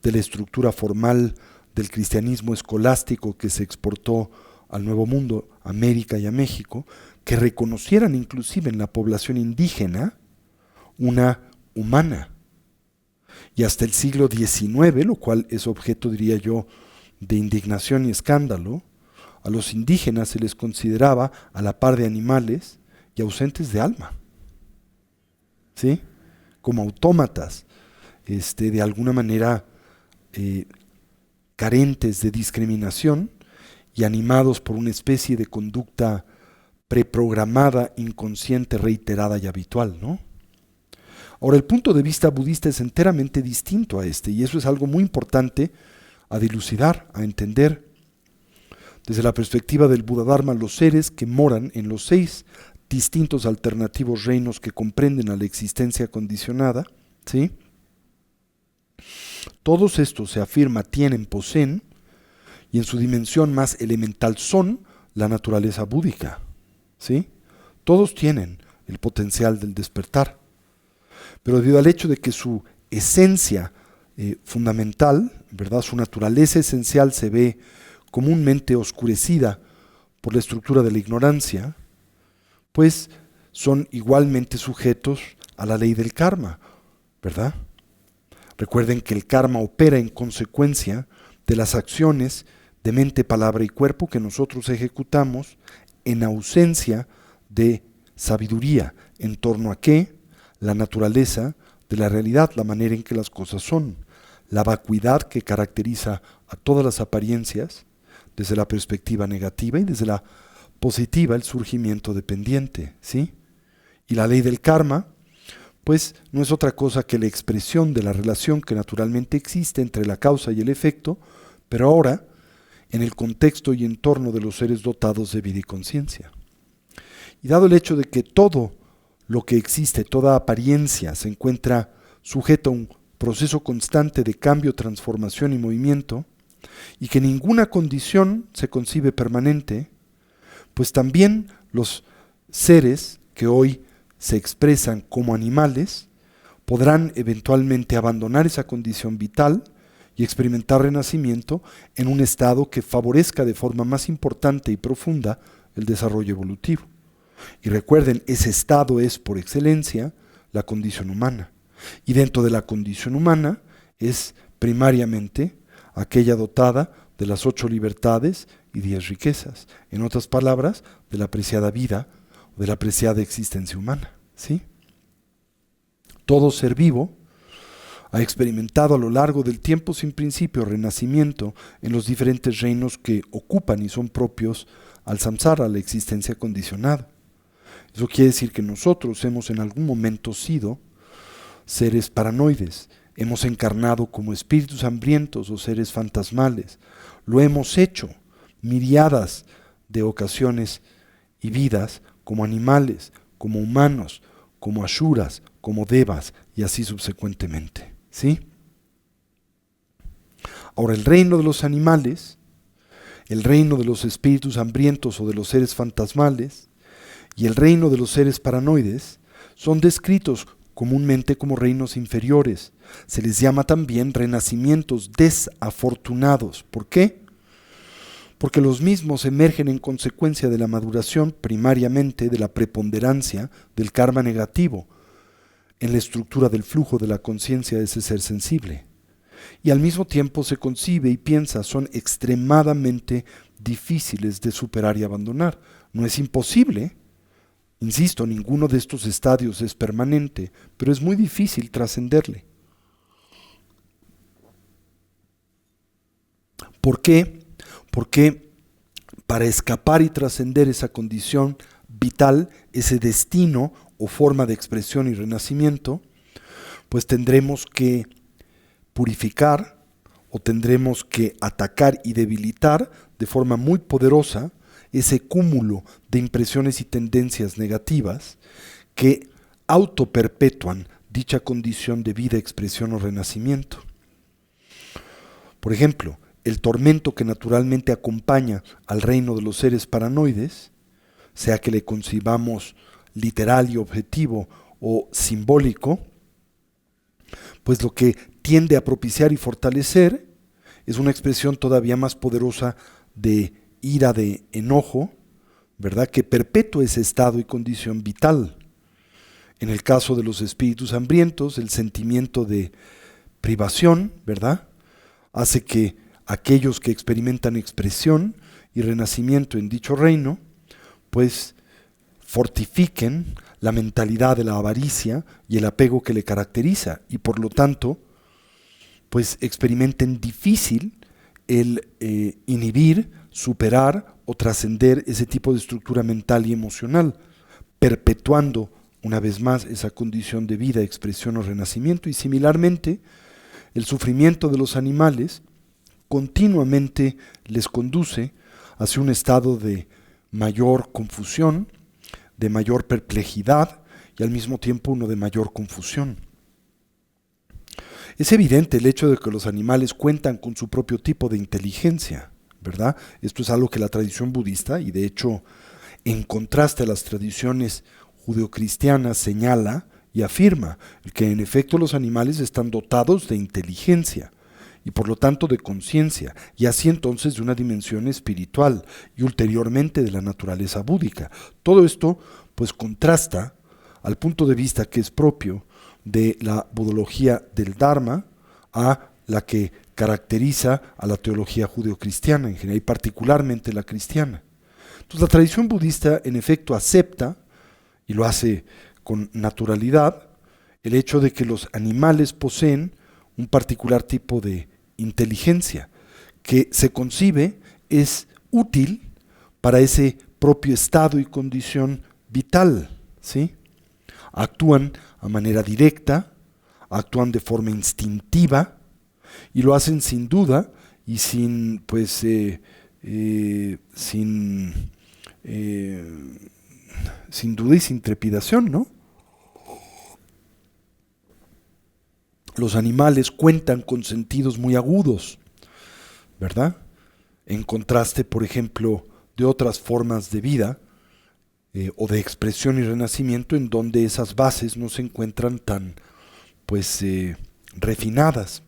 de la estructura formal del cristianismo escolástico que se exportó al Nuevo Mundo, a América y a México, que reconocieran inclusive en la población indígena una humana. Y hasta el siglo XIX, lo cual es objeto, diría yo, de indignación y escándalo, a los indígenas se les consideraba a la par de animales y ausentes de alma, ¿sí? Como autómatas, de alguna manera carentes de discriminación y animados por una especie de conducta preprogramada, inconsciente, reiterada y habitual, ¿no? Ahora, el punto de vista budista es enteramente distinto a este, y eso es algo muy importante a dilucidar, a entender. Desde la perspectiva del Buddha-Dharma, los seres que moran en los 6 distintos alternativos reinos que comprenden a la existencia condicionada, ¿sí? Todos estos, se afirma, poseen, y en su dimensión más elemental son la naturaleza búdica, ¿sí? Todos tienen el potencial del despertar, pero debido al hecho de que su esencia fundamental, ¿verdad?, su naturaleza esencial se ve comúnmente oscurecida por la estructura de la ignorancia, pues son igualmente sujetos a la ley del karma, ¿verdad? Recuerden que el karma opera en consecuencia de las acciones de mente, palabra y cuerpo que nosotros ejecutamos en ausencia de sabiduría en torno a qué, la naturaleza de la realidad, la manera en que las cosas son, la vacuidad que caracteriza a todas las apariencias, desde la perspectiva negativa, y desde la positiva el surgimiento dependiente, ¿sí? Y la ley del karma, pues no es otra cosa que la expresión de la relación que naturalmente existe entre la causa y el efecto, pero ahora en el contexto y entorno de los seres dotados de vida y conciencia. Y dado el hecho de que todo lo que existe, toda apariencia, se encuentra sujeto a un proceso constante de cambio, transformación y movimiento, y que ninguna condición se concibe permanente, pues también los seres que hoy se expresan como animales podrán eventualmente abandonar esa condición vital y experimentar renacimiento en un estado que favorezca de forma más importante y profunda el desarrollo evolutivo. Y recuerden, ese estado es por excelencia la condición humana. Y dentro de la condición humana es primariamente aquella dotada de las 8 libertades y 10 riquezas. En otras palabras, de la preciada vida o de la preciada existencia humana, ¿sí? Todo ser vivo ha experimentado a lo largo del tiempo sin principio renacimiento en los diferentes reinos que ocupan y son propios al samsara, a la existencia condicionada. Eso quiere decir que nosotros hemos en algún momento sido seres paranoides, hemos encarnado como espíritus hambrientos o seres fantasmales, lo hemos hecho miriadas de ocasiones y vidas como animales, como humanos, como asuras, como devas y así subsecuentemente, ¿sí? Ahora, el reino de los animales, el reino de los espíritus hambrientos o de los seres fantasmales y el reino de los seres paranoides son descritos comúnmente como reinos inferiores. Se les llama también renacimientos desafortunados. ¿Por qué? Porque los mismos emergen en consecuencia de la maduración primariamente de la preponderancia del karma negativo, en la estructura del flujo de la conciencia de ese ser sensible. Y al mismo tiempo se concibe y piensa, son extremadamente difíciles de superar y abandonar. No es imposible, insisto, ninguno de estos estadios es permanente, pero es muy difícil trascenderle. ¿Por qué? Porque para escapar y trascender esa condición vital, ese destino o forma de expresión y renacimiento, pues tendremos que purificar o tendremos que atacar y debilitar de forma muy poderosa ese cúmulo de impresiones y tendencias negativas que autoperpetúan dicha condición de vida, expresión o renacimiento. Por ejemplo, el tormento que naturalmente acompaña al reino de los seres paranoides, sea que le concibamos literal y objetivo o simbólico, pues lo que tiende a propiciar y fortalecer es una expresión todavía más poderosa de ira, de enojo, ¿verdad?, que perpetúa ese estado y condición vital. En el caso de los espíritus hambrientos, el sentimiento de privación, ¿verdad?, hace que aquellos que experimentan expresión y renacimiento en dicho reino, pues fortifiquen la mentalidad de la avaricia y el apego que le caracteriza, y por lo tanto, pues experimenten difícil el inhibir, superar o trascender ese tipo de estructura mental y emocional, perpetuando una vez más esa condición de vida, expresión o renacimiento. Y similarmente, el sufrimiento de los animales continuamente les conduce hacia un estado de mayor confusión, de mayor perplejidad y al mismo tiempo uno de mayor confusión. Es evidente el hecho de que los animales cuentan con su propio tipo de inteligencia, ¿verdad? Esto es algo que la tradición budista, y de hecho en contraste a las tradiciones judeocristianas, señala y afirma que en efecto los animales están dotados de inteligencia y por lo tanto de conciencia, y así entonces de una dimensión espiritual y ulteriormente de la naturaleza búdica. Todo esto pues contrasta al punto de vista que es propio de la budología del Dharma a la que caracteriza a la teología judeocristiana en general y particularmente la cristiana. Entonces la tradición budista en efecto acepta, y lo hace con naturalidad, el hecho de que los animales poseen un particular tipo de inteligencia que se concibe es útil para ese propio estado y condición vital, ¿sí? Actúan a manera directa, actúan de forma instintiva y lo hacen sin duda y sin, pues, sin duda y sin trepidación, ¿no? Los animales cuentan con sentidos muy agudos, ¿verdad? En contraste, por ejemplo, de otras formas de vida o de expresión y renacimiento en donde esas bases no se encuentran tan, pues, refinadas.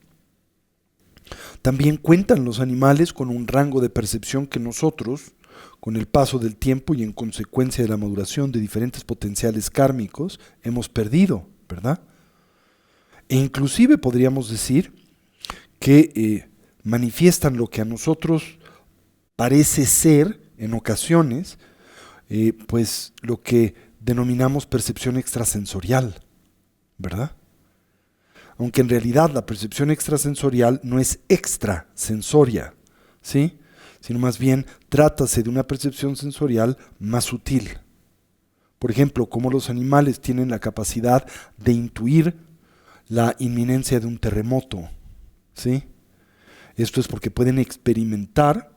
También cuentan los animales con un rango de percepción que nosotros, con el paso del tiempo y en consecuencia de la maduración de diferentes potenciales kármicos, hemos perdido, ¿verdad? E inclusive podríamos decir que manifiestan lo que a nosotros parece ser, en ocasiones, pues lo que denominamos percepción extrasensorial, ¿verdad? Aunque en realidad la percepción extrasensorial no es extrasensoria, ¿sí?, sino más bien trátase de una percepción sensorial más sutil. Por ejemplo, cómo los animales tienen la capacidad de intuir la inminencia de un terremoto, ¿sí? Esto es porque pueden experimentar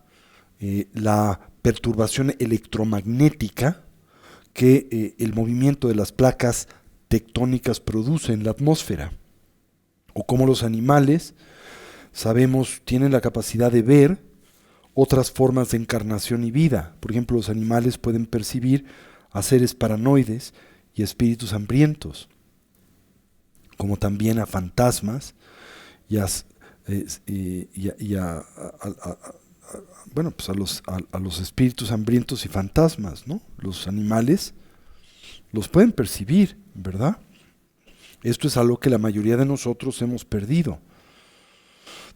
la perturbación electromagnética que el movimiento de las placas tectónicas produce en la atmósfera. O cómo los animales, sabemos, tienen la capacidad de ver otras formas de encarnación y vida. Por ejemplo, los animales pueden percibir a seres paranoides y espíritus hambrientos, como también a fantasmas y bueno, pues a los espíritus hambrientos y fantasmas, ¿no? Los animales los pueden percibir, ¿verdad? Esto es algo que la mayoría de nosotros hemos perdido.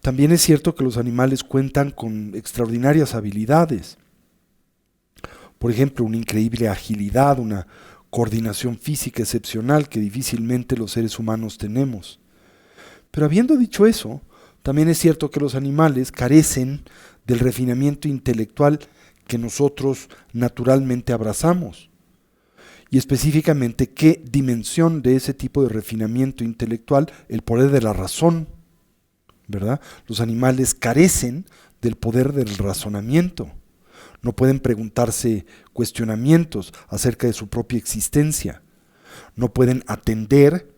También es cierto que los animales cuentan con extraordinarias habilidades. Por ejemplo, una increíble agilidad, una coordinación física excepcional que difícilmente los seres humanos tenemos. Pero habiendo dicho eso, también es cierto que los animales carecen del refinamiento intelectual que nosotros naturalmente abrazamos. Y específicamente, ¿qué dimensión de ese tipo de refinamiento intelectual? El poder de la razón, ¿verdad? Los animales carecen del poder del razonamiento. No pueden preguntarse cuestionamientos acerca de su propia existencia. No pueden atender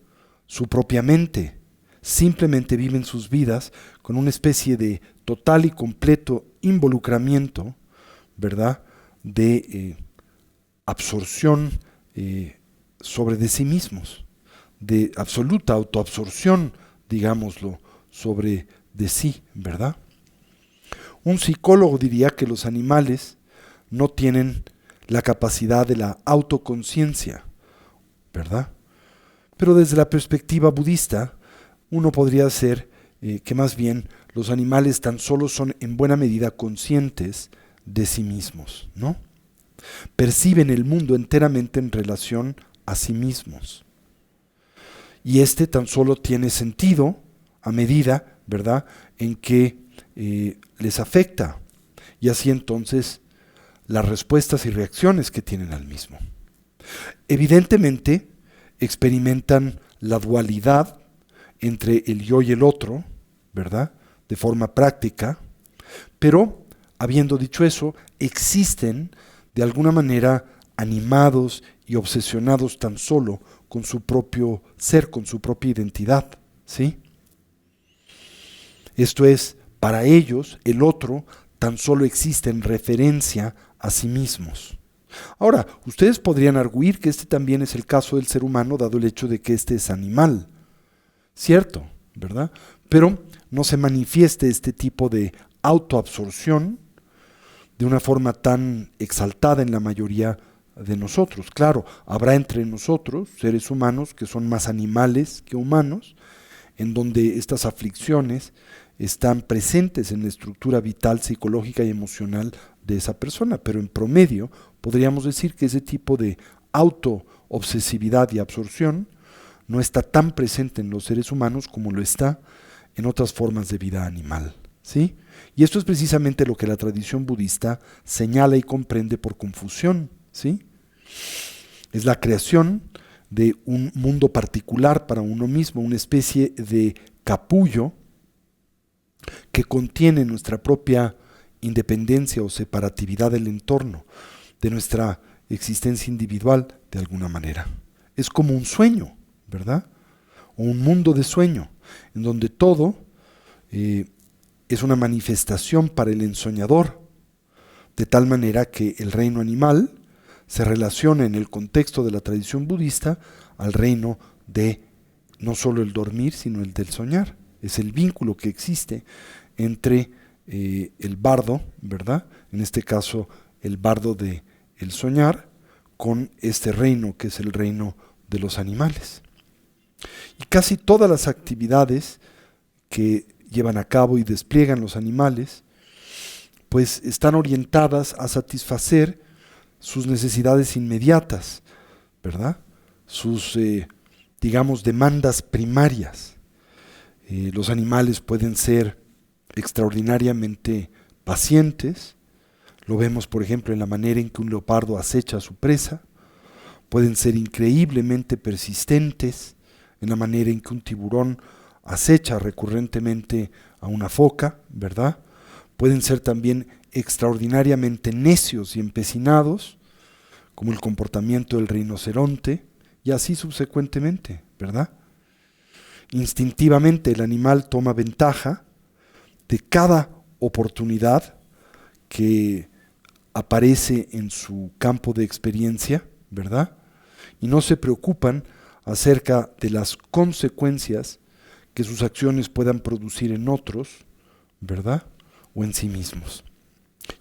su propia mente. Simplemente viven sus vidas con una especie de total y completo involucramiento, ¿verdad?, de absorción sobre de sí mismos, de absoluta autoabsorción, digámoslo, sobre de sí, ¿verdad? Un psicólogo diría que los animales no tienen la capacidad de la autoconciencia, ¿verdad? Pero desde la perspectiva budista, uno podría hacer que más bien los animales tan solo son en buena medida conscientes de sí mismos, ¿no? Perciben el mundo enteramente en relación a sí mismos. Y este tan solo tiene sentido a medida, ¿verdad?, en que les afecta. Y así entonces las respuestas y reacciones que tienen al mismo. Evidentemente experimentan la dualidad entre el yo y el otro, ¿verdad?, de forma práctica, pero habiendo dicho eso, existen de alguna manera animados y obsesionados tan solo con su propio ser, con su propia identidad, ¿sí? Esto es, para ellos, el otro tan solo existe en referencia a sí mismos. Ahora, ustedes podrían arguir que este también es el caso del ser humano, dado el hecho de que este es animal. Cierto, ¿verdad? Pero no se manifieste este tipo de autoabsorción de una forma tan exaltada en la mayoría de nosotros. Claro, habrá entre nosotros seres humanos que son más animales que humanos, en donde estas aflicciones están presentes en la estructura vital, psicológica y emocional de esa persona, pero en promedio podríamos decir que ese tipo de autoobsesividad y absorción no está tan presente en los seres humanos como lo está en otras formas de vida animal, ¿sí? Y esto es precisamente lo que la tradición budista señala y comprende por confusión, ¿sí? Es la creación de un mundo particular para uno mismo, una especie de capullo que contiene nuestra propia independencia o separatividad del entorno, de nuestra existencia individual de alguna manera. Es como un sueño, ¿verdad? O un mundo de sueño, en donde todo es una manifestación para el ensoñador, de tal manera que el reino animal se relaciona en el contexto de la tradición budista al reino de no solo el dormir, sino el del soñar. Es el vínculo que existe entre el bardo, ¿verdad?, en este caso el bardo de el soñar, con este reino que es el reino de los animales. Y casi todas las actividades que llevan a cabo y despliegan los animales, pues están orientadas a satisfacer sus necesidades inmediatas, ¿verdad? Sus, digamos, demandas primarias. Los animales pueden ser extraordinariamente pacientes. Lo vemos, por ejemplo, en la manera en que un leopardo acecha a su presa. Pueden ser increíblemente persistentes en la manera en que un tiburón acecha recurrentemente a una foca, ¿verdad? Pueden ser también extraordinariamente necios y empecinados, como el comportamiento del rinoceronte, y así subsecuentemente, ¿verdad? Instintivamente el animal toma ventaja de cada oportunidad que aparece en su campo de experiencia, ¿verdad? Y no se preocupan acerca de las consecuencias que sus acciones puedan producir en otros, ¿verdad?, o en sí mismos.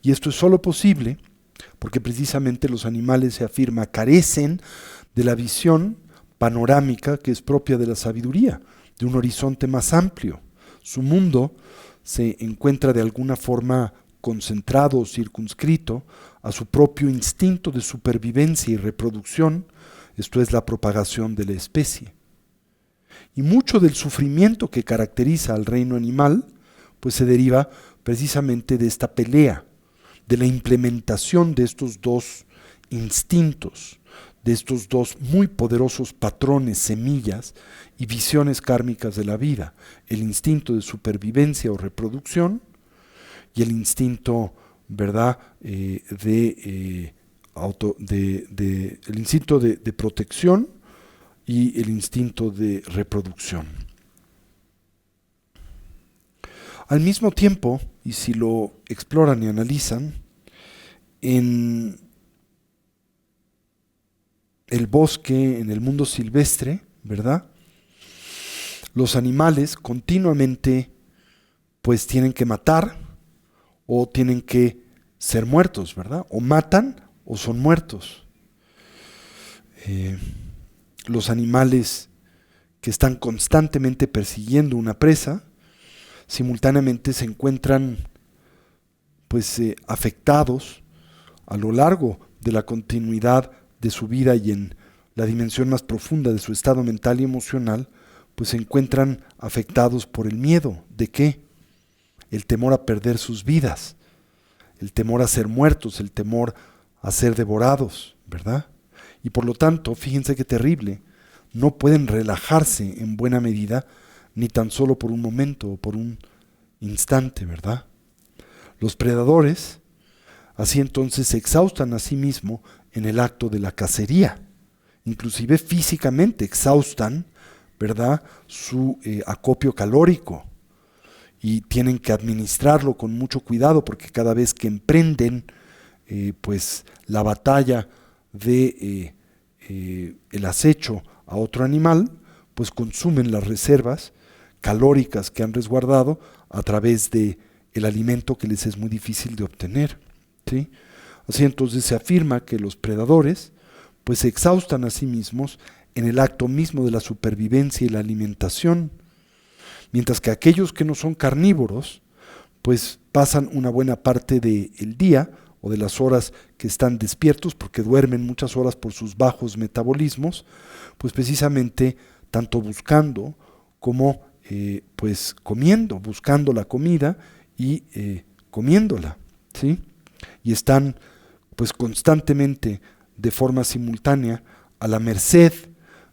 Y esto es solo posible porque precisamente los animales, se afirma, carecen de la visión panorámica que es propia de la sabiduría, de un horizonte más amplio. Su mundo se encuentra de alguna forma concentrado o circunscrito a su propio instinto de supervivencia y reproducción, esto es la propagación de la especie. Y mucho del sufrimiento que caracteriza al reino animal, pues se deriva precisamente de esta pelea, de la implementación de estos dos instintos, de estos dos muy poderosos patrones, semillas y visiones kármicas de la vida, el instinto de supervivencia o reproducción y el instinto, ¿verdad?, el instinto de protección y el instinto de reproducción. Al mismo tiempo, y si lo exploran y analizan, en el bosque, en el mundo silvestre, ¿verdad?, los animales continuamente pues tienen que matar o tienen que ser muertos, ¿verdad? O matan o son muertos. Los animales que están constantemente persiguiendo una presa, simultáneamente se encuentran pues afectados a lo largo de la continuidad de su vida y en la dimensión más profunda de su estado mental y emocional, pues se encuentran afectados por el miedo. ¿De qué? El temor a perder sus vidas, el temor a ser muertos, el temor a ser devorados, ¿verdad? Y por lo tanto, fíjense qué terrible, no pueden relajarse en buena medida, ni tan solo por un momento o por un instante, ¿verdad? Los predadores, así entonces, se exhaustan a sí mismos en el acto de la cacería, inclusive físicamente exhaustan, ¿verdad?, su acopio calórico y tienen que administrarlo con mucho cuidado porque cada vez que emprenden pues la batalla de el acecho a otro animal, pues consumen las reservas calóricas que han resguardado a través de el alimento que les es muy difícil de obtener, ¿sí? Así entonces se afirma que los predadores pues se exhaustan a sí mismos en el acto mismo de la supervivencia y la alimentación, mientras que aquellos que no son carnívoros pues pasan una buena parte del día o de las horas que están despiertos, porque duermen muchas horas por sus bajos metabolismos, pues precisamente tanto buscando como pues comiendo, buscando la comida y comiéndola, ¿sí? Y están pues constantemente de forma simultánea a la merced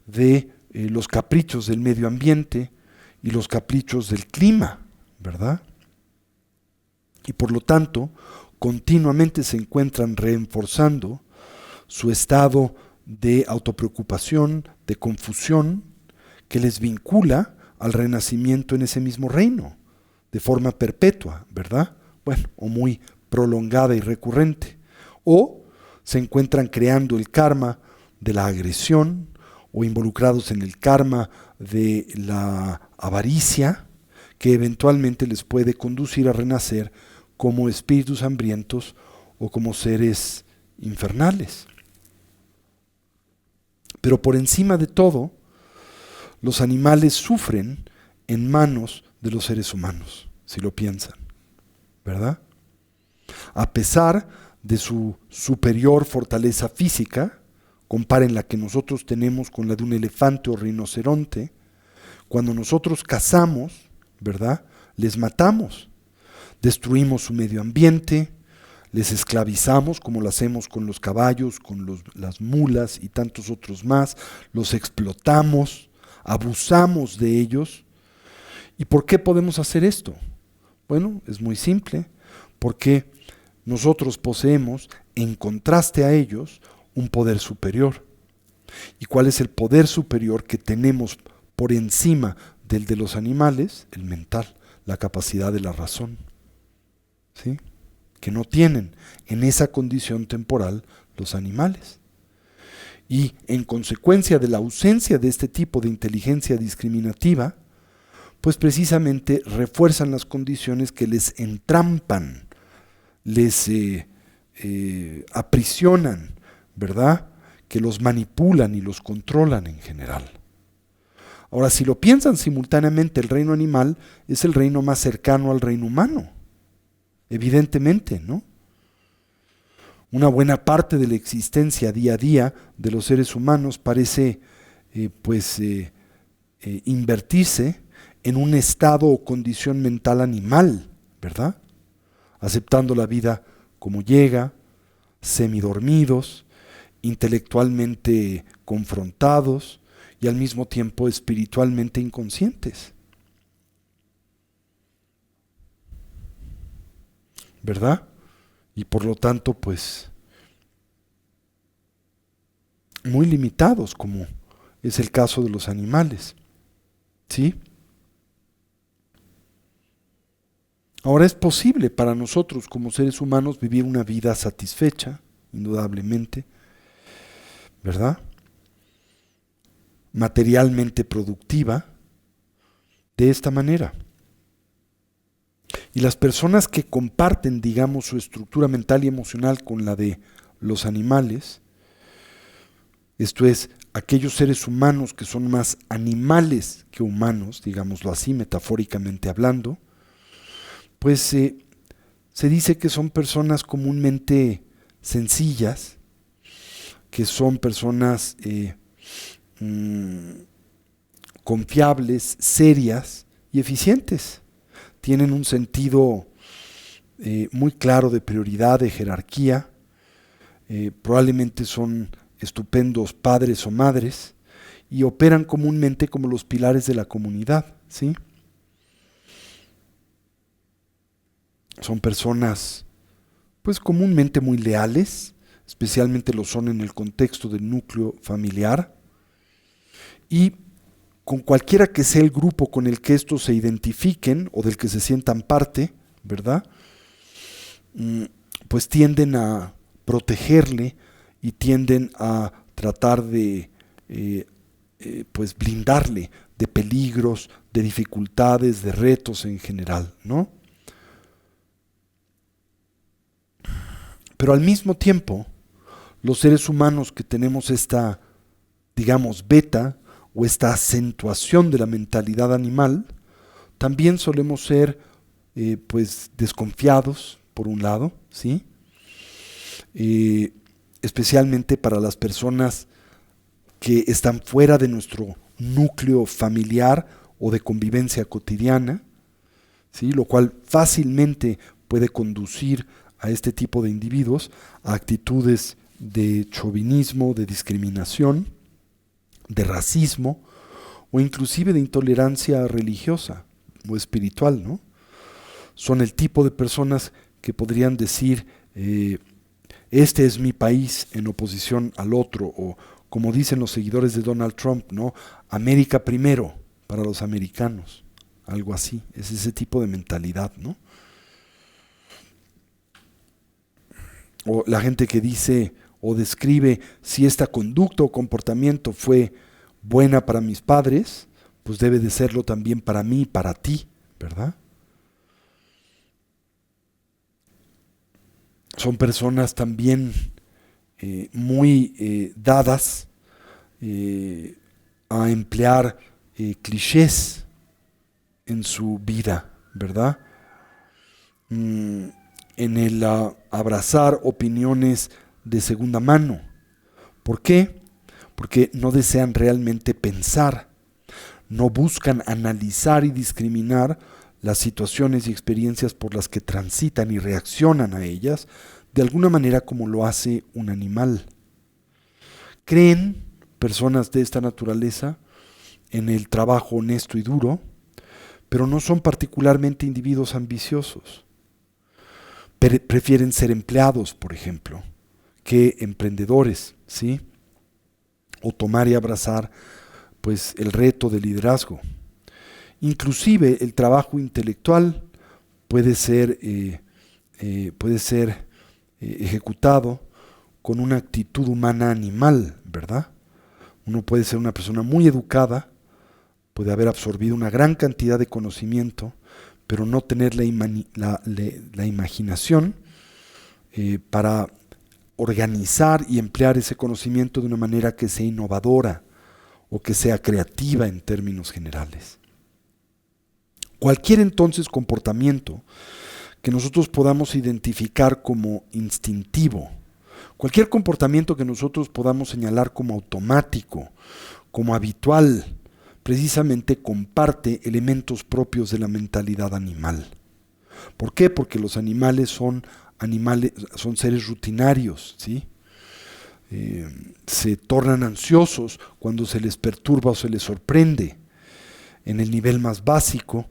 de los caprichos del medio ambiente y los caprichos del clima, ¿verdad? Y por lo tanto, continuamente se encuentran reforzando su estado de autopreocupación, de confusión, que les vincula al renacimiento en ese mismo reino, de forma perpetua, ¿verdad? Bueno, o muy prolongada y recurrente. O se encuentran creando el karma de la agresión, o involucrados en el karma de la avaricia, que eventualmente les puede conducir a renacer como espíritus hambrientos o como seres infernales. Pero por encima de todo, los animales sufren en manos de los seres humanos, si lo piensan, ¿verdad? A pesar de su superior fortaleza física, comparen la que nosotros tenemos con la de un elefante o rinoceronte, cuando nosotros cazamos, ¿verdad?, les matamos, destruimos su medio ambiente, les esclavizamos como lo hacemos con los caballos, con las mulas y tantos otros más, los explotamos, abusamos de ellos. ¿Y por qué podemos hacer esto? Bueno, es muy simple, porque nosotros poseemos, en contraste a ellos, un poder superior. ¿Y cuál es el poder superior que tenemos por encima del de los animales? El mental, la capacidad de la razón, ¿sí?, que no tienen en esa condición temporal los animales. Y en consecuencia de la ausencia de este tipo de inteligencia discriminativa, pues precisamente refuerzan las condiciones que les entrampan, les aprisionan, ¿verdad?, que los manipulan y los controlan en general. Ahora, si lo piensan simultáneamente, el reino animal es el reino más cercano al reino humano, evidentemente, ¿no? Una buena parte de la existencia día a día de los seres humanos parece invertirse en un estado o condición mental animal, ¿verdad? Aceptando la vida como llega, semidormidos, intelectualmente confrontados y al mismo tiempo espiritualmente inconscientes, ¿verdad? Y por lo tanto, pues, muy limitados, como es el caso de los animales, ¿sí? Ahora es posible para nosotros como seres humanos vivir una vida satisfecha, indudablemente, ¿verdad? Materialmente productiva, de esta manera. Y las personas que comparten, digamos, su estructura mental y emocional con la de los animales, esto es, aquellos seres humanos que son más animales que humanos, digámoslo así, metafóricamente hablando, pues se dice que son personas comúnmente sencillas, que son personas confiables, serias y eficientes. Tienen un sentido muy claro de prioridad, de jerarquía, probablemente son estupendos padres o madres y operan comúnmente como los pilares de la comunidad, ¿sí? Son personas pues comúnmente muy leales, especialmente lo son en el contexto del núcleo familiar, y con cualquiera que sea el grupo con el que estos se identifiquen o del que se sientan parte, ¿verdad? Pues tienden a protegerle y tienden a tratar de pues blindarle de peligros, de dificultades, de retos en general, ¿no? Pero al mismo tiempo, los seres humanos que tenemos esta, digamos, beta o esta acentuación de la mentalidad animal, también solemos ser pues desconfiados, por un lado, ¿sí? Especialmente para las personas que están fuera de nuestro núcleo familiar o de convivencia cotidiana, ¿sí? Lo cual fácilmente puede conducir a este tipo de individuos a actitudes de chauvinismo, de discriminación, de racismo o inclusive de intolerancia religiosa o espiritual, ¿no? Son el tipo de personas que podrían decir este es mi país en oposición al otro, o como dicen los seguidores de Donald Trump, ¿no? América primero para los americanos, algo así, es ese tipo de mentalidad, ¿no? O la gente que dice o describe si esta conducta o comportamiento fue buena para mis padres, pues debe de serlo también para mí y para ti, ¿verdad? Son personas también muy dadas a emplear clichés en su vida, ¿verdad? En el abrazar opiniones de segunda mano. ¿Por qué? Porque no desean realmente pensar, no buscan analizar y discriminar las situaciones y experiencias por las que transitan y reaccionan a ellas de alguna manera como lo hace un animal. Creen, personas de esta naturaleza, en el trabajo honesto y duro, pero no son particularmente individuos ambiciosos. Prefieren ser empleados, por ejemplo, que emprendedores, ¿sí? O tomar y abrazar, pues, el reto del liderazgo. Inclusive el trabajo intelectual puede ser ejecutado con una actitud humana animal, ¿verdad? Uno puede ser una persona muy educada, puede haber absorbido una gran cantidad de conocimiento, pero no tener la imaginación para organizar y emplear ese conocimiento de una manera que sea innovadora o que sea creativa en términos generales. Cualquier entonces comportamiento que nosotros podamos identificar como instintivo, cualquier comportamiento que nosotros podamos señalar como automático, como habitual, precisamente comparte elementos propios de la mentalidad animal. ¿Por qué? Porque los animales son seres rutinarios, ¿sí? Se tornan ansiosos cuando se les perturba o se les sorprende. En el nivel más básico,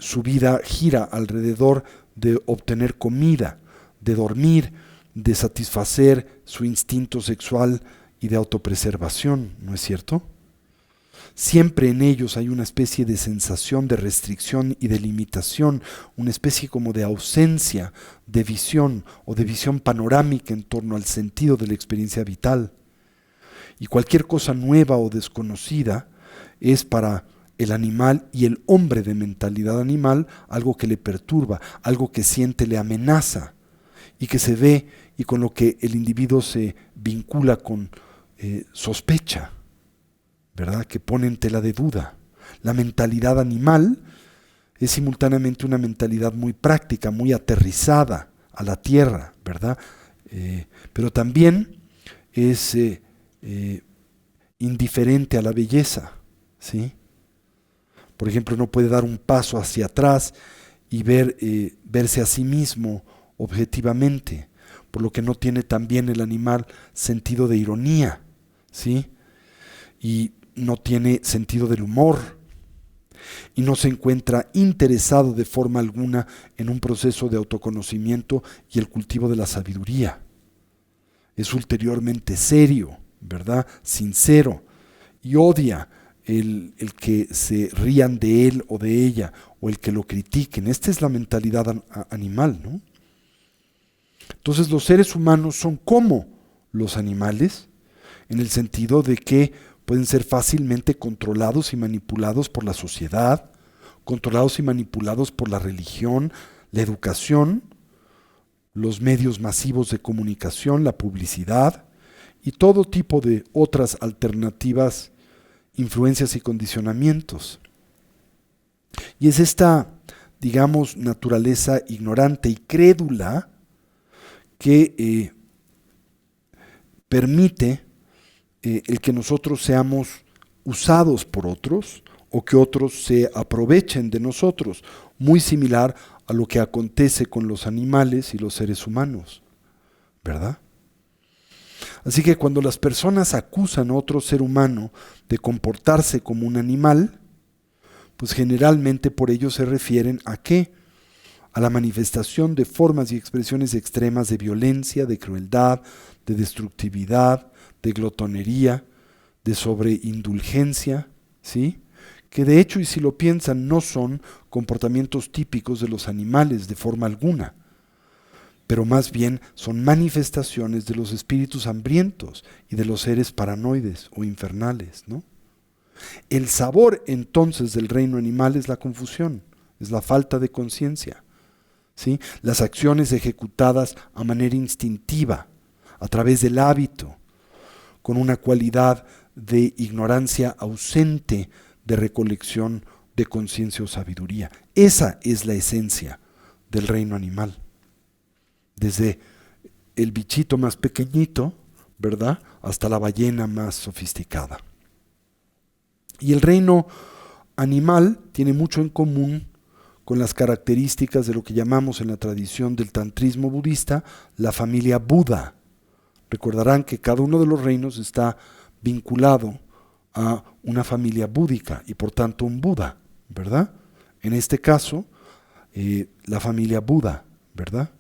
su vida gira alrededor de obtener comida, de dormir, de satisfacer su instinto sexual y de autopreservación, ¿no es cierto? Siempre en ellos hay una especie de sensación de restricción y de limitación, una especie como de ausencia de visión o de visión panorámica en torno al sentido de la experiencia vital. Y cualquier cosa nueva o desconocida es para el animal y el hombre de mentalidad animal algo que le perturba, algo que siente le amenaza y que se ve y con lo que el individuo se vincula con sospecha, ¿verdad? Que pone en tela de duda. La mentalidad animal es simultáneamente una mentalidad muy práctica, muy aterrizada a la tierra, ¿verdad? Pero también es indiferente a la belleza, ¿sí? Por ejemplo, no puede dar un paso hacia atrás y verse a sí mismo objetivamente, por lo que no tiene también el animal sentido de ironía, ¿sí? Y no tiene sentido del humor, y no se encuentra interesado de forma alguna en un proceso de autoconocimiento y el cultivo de la sabiduría. Es ulteriormente serio, ¿verdad? Sincero, y odia el que se rían de él o de ella, o el que lo critiquen. Esta es la mentalidad animal, ¿no? Entonces los seres humanos son como los animales, en el sentido de que pueden ser fácilmente controlados y manipulados por la sociedad, controlados y manipulados por la religión, la educación, los medios masivos de comunicación, la publicidad y todo tipo de otras alternativas, influencias y condicionamientos. Y es esta, digamos, naturaleza ignorante y crédula que permite el que nosotros seamos usados por otros o que otros se aprovechen de nosotros, muy similar a lo que acontece con los animales y los seres humanos, ¿verdad? Así que cuando las personas acusan a otro ser humano de comportarse como un animal, pues generalmente por ello se refieren ¿a qué? A la manifestación de formas y expresiones extremas de violencia, de crueldad, de destructividad, de glotonería, de sobreindulgencia, ¿sí? Que de hecho, y si lo piensan, no son comportamientos típicos de los animales de forma alguna, pero más bien son manifestaciones de los espíritus hambrientos y de los seres paranoides o infernales, ¿no? El sabor entonces del reino animal es la confusión, es la falta de conciencia, ¿sí? Las acciones ejecutadas a manera instintiva, a través del hábito, con una cualidad de ignorancia ausente de recolección de conciencia o sabiduría. Esa es la esencia del reino animal. Desde el bichito más pequeñito, ¿verdad?, hasta la ballena más sofisticada. Y el reino animal tiene mucho en común con las características de lo que llamamos en la tradición del tantrismo budista la familia Buda. Recordarán que cada uno de los reinos está vinculado a una familia búdica y por tanto un Buda, ¿verdad? En este caso, la familia Buda, ¿verdad?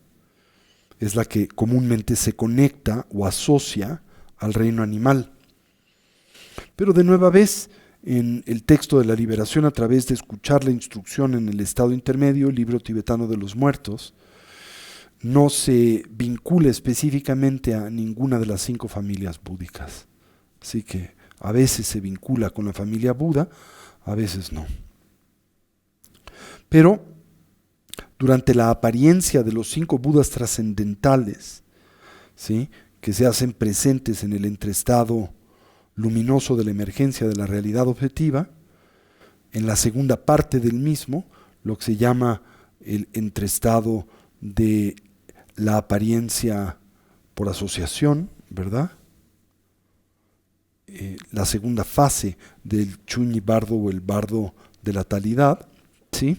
Es la que comúnmente se conecta o asocia al reino animal. Pero de nueva vez, en el texto de la liberación a través de escuchar la instrucción en el estado intermedio, el libro tibetano de los muertos, no se vincula específicamente a ninguna de las 5 familias búdicas. Así que a veces se vincula con la familia Buda, a veces no. Pero durante la apariencia de los 5 Budas trascendentales, ¿sí?, que se hacen presentes en el entreestado luminoso de la emergencia de la realidad objetiva. En la segunda parte del mismo, lo que se llama el entreestado de la apariencia por asociación, ¿verdad? La segunda fase del Chuñi Bardo o el bardo de la talidad, ¿sí?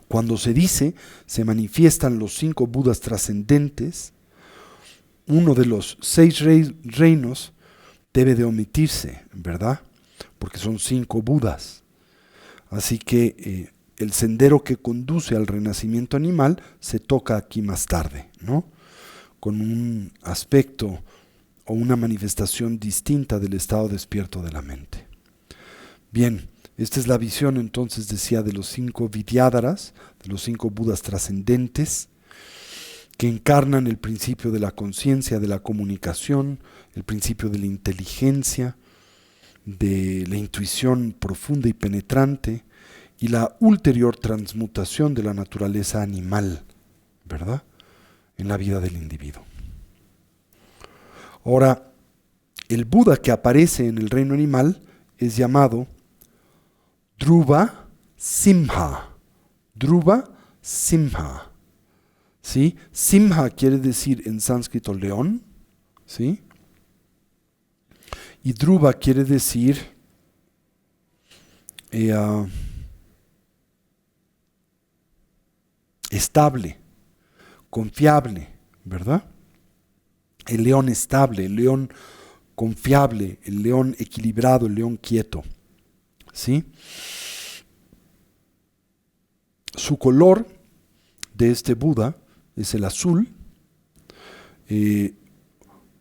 Cuando se dice, se manifiestan los 5 Budas trascendentes, uno de los 6 reinos debe de omitirse, ¿verdad? Porque son 5 Budas. Así que el sendero que conduce al renacimiento animal se toca aquí más tarde, ¿no?, con un aspecto o una manifestación distinta del estado despierto de la mente. Bien, esta es la visión, entonces, decía, de los 5 Vidyadharas, de los 5 Budas trascendentes, que encarnan el principio de la conciencia, de la comunicación, el principio de la inteligencia, de la intuición profunda y penetrante, y la ulterior transmutación de la naturaleza animal, ¿verdad?, en la vida del individuo. Ahora, el Buda que aparece en el reino animal es llamado Dhruva Simha. Dhruva Simha. ¿Sí? Simha quiere decir en sánscrito león, ¿sí? Y Dhruva quiere decir estable, confiable, ¿verdad? El león estable, el león confiable, el león equilibrado, el león quieto, ¿sí? Su color de este Buda es el azul,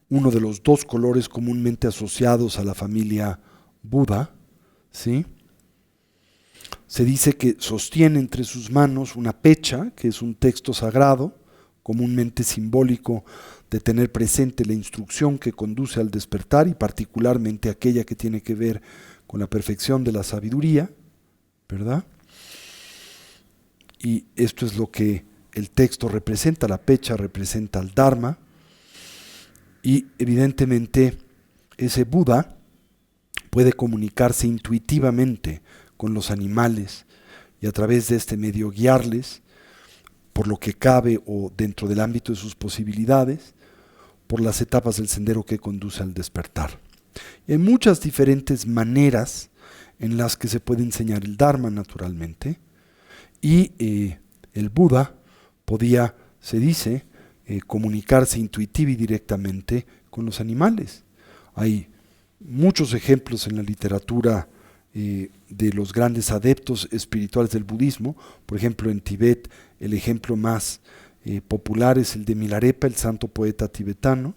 uno de los 2 colores comúnmente asociados a la familia Buda, ¿sí? Se dice que sostiene entre sus manos una pecha, que es un texto sagrado, comúnmente simbólico de tener presente la instrucción que conduce al despertar y particularmente aquella que tiene que ver con la perfección de la sabiduría, ¿verdad? Y esto es lo que el texto representa, la pecha representa al Dharma, y evidentemente ese Buda puede comunicarse intuitivamente con los animales y a través de este medio guiarles por lo que cabe o dentro del ámbito de sus posibilidades, por las etapas del sendero que conduce al despertar. Y hay muchas diferentes maneras en las que se puede enseñar el Dharma, naturalmente, y el Buda podía, se dice, comunicarse intuitiva y directamente con los animales. Hay muchos ejemplos en la literatura de los grandes adeptos espirituales del budismo. Por ejemplo, en Tibet el ejemplo más popular es el de Milarepa, el santo poeta tibetano,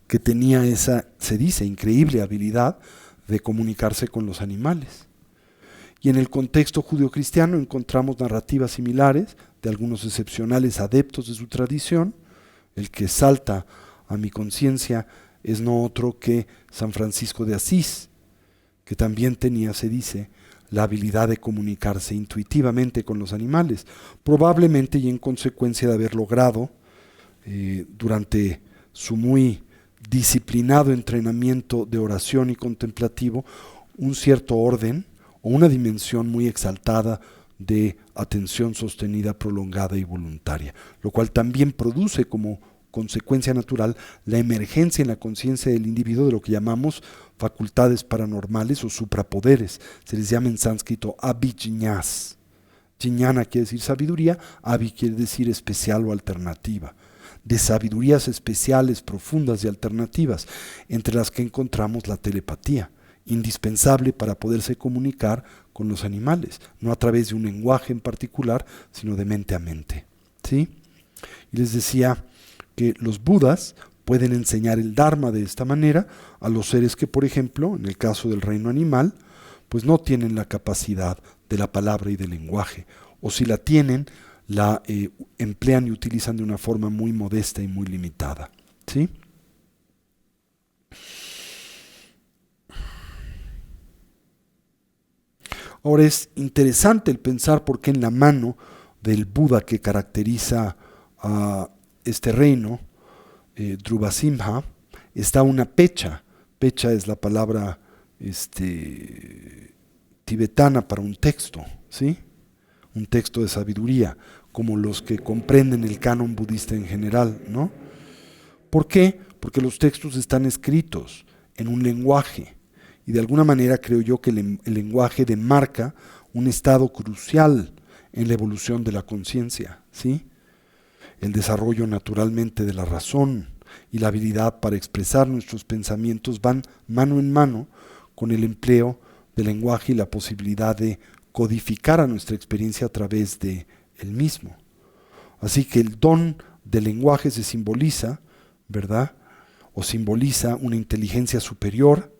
que tenía esa, se dice, increíble habilidad de comunicarse con los animales. Y en el contexto judio-cristiano encontramos narrativas similares de algunos excepcionales adeptos de su tradición. El que salta a mi conciencia es no otro que San Francisco de Asís, que también tenía, se dice, la habilidad de comunicarse intuitivamente con los animales, probablemente y en consecuencia de haber logrado, durante su muy disciplinado entrenamiento de oración y contemplativo, un cierto orden o una dimensión muy exaltada de atención sostenida, prolongada y voluntaria, lo cual también produce como consecuencia natural la emergencia en la conciencia del individuo de lo que llamamos facultades paranormales o suprapoderes. Se les llama en sánscrito abhijñas. Jnana quiere decir sabiduría, abhi quiere decir especial o alternativa. De sabidurías especiales, profundas y alternativas, entre las que encontramos la telepatía, indispensable para poderse comunicar con los animales, no a través de un lenguaje en particular, sino de mente a mente, ¿sí? Y les decía que los Budas pueden enseñar el Dharma de esta manera a los seres que, por ejemplo, en el caso del reino animal, pues no tienen la capacidad de la palabra y del lenguaje, o si la tienen, la emplean y utilizan de una forma muy modesta y muy limitada, ¿sí? Ahora es interesante el pensar por qué en la mano del Buda que caracteriza a este reino Dhruva Simha, está una pecha. Pecha es la palabra tibetana para un texto, ¿sí? Un texto de sabiduría, como los que comprenden el canon budista en general, ¿no? ¿Por qué? Porque los textos están escritos en un lenguaje, y de alguna manera creo yo que el lenguaje demarca un estado crucial en la evolución de la conciencia, ¿sí? El desarrollo naturalmente de la razón y la habilidad para expresar nuestros pensamientos van mano en mano con el empleo del lenguaje y la posibilidad de codificar a nuestra experiencia a través de él mismo. Así que el don del lenguaje se simboliza, ¿verdad? O simboliza una inteligencia superior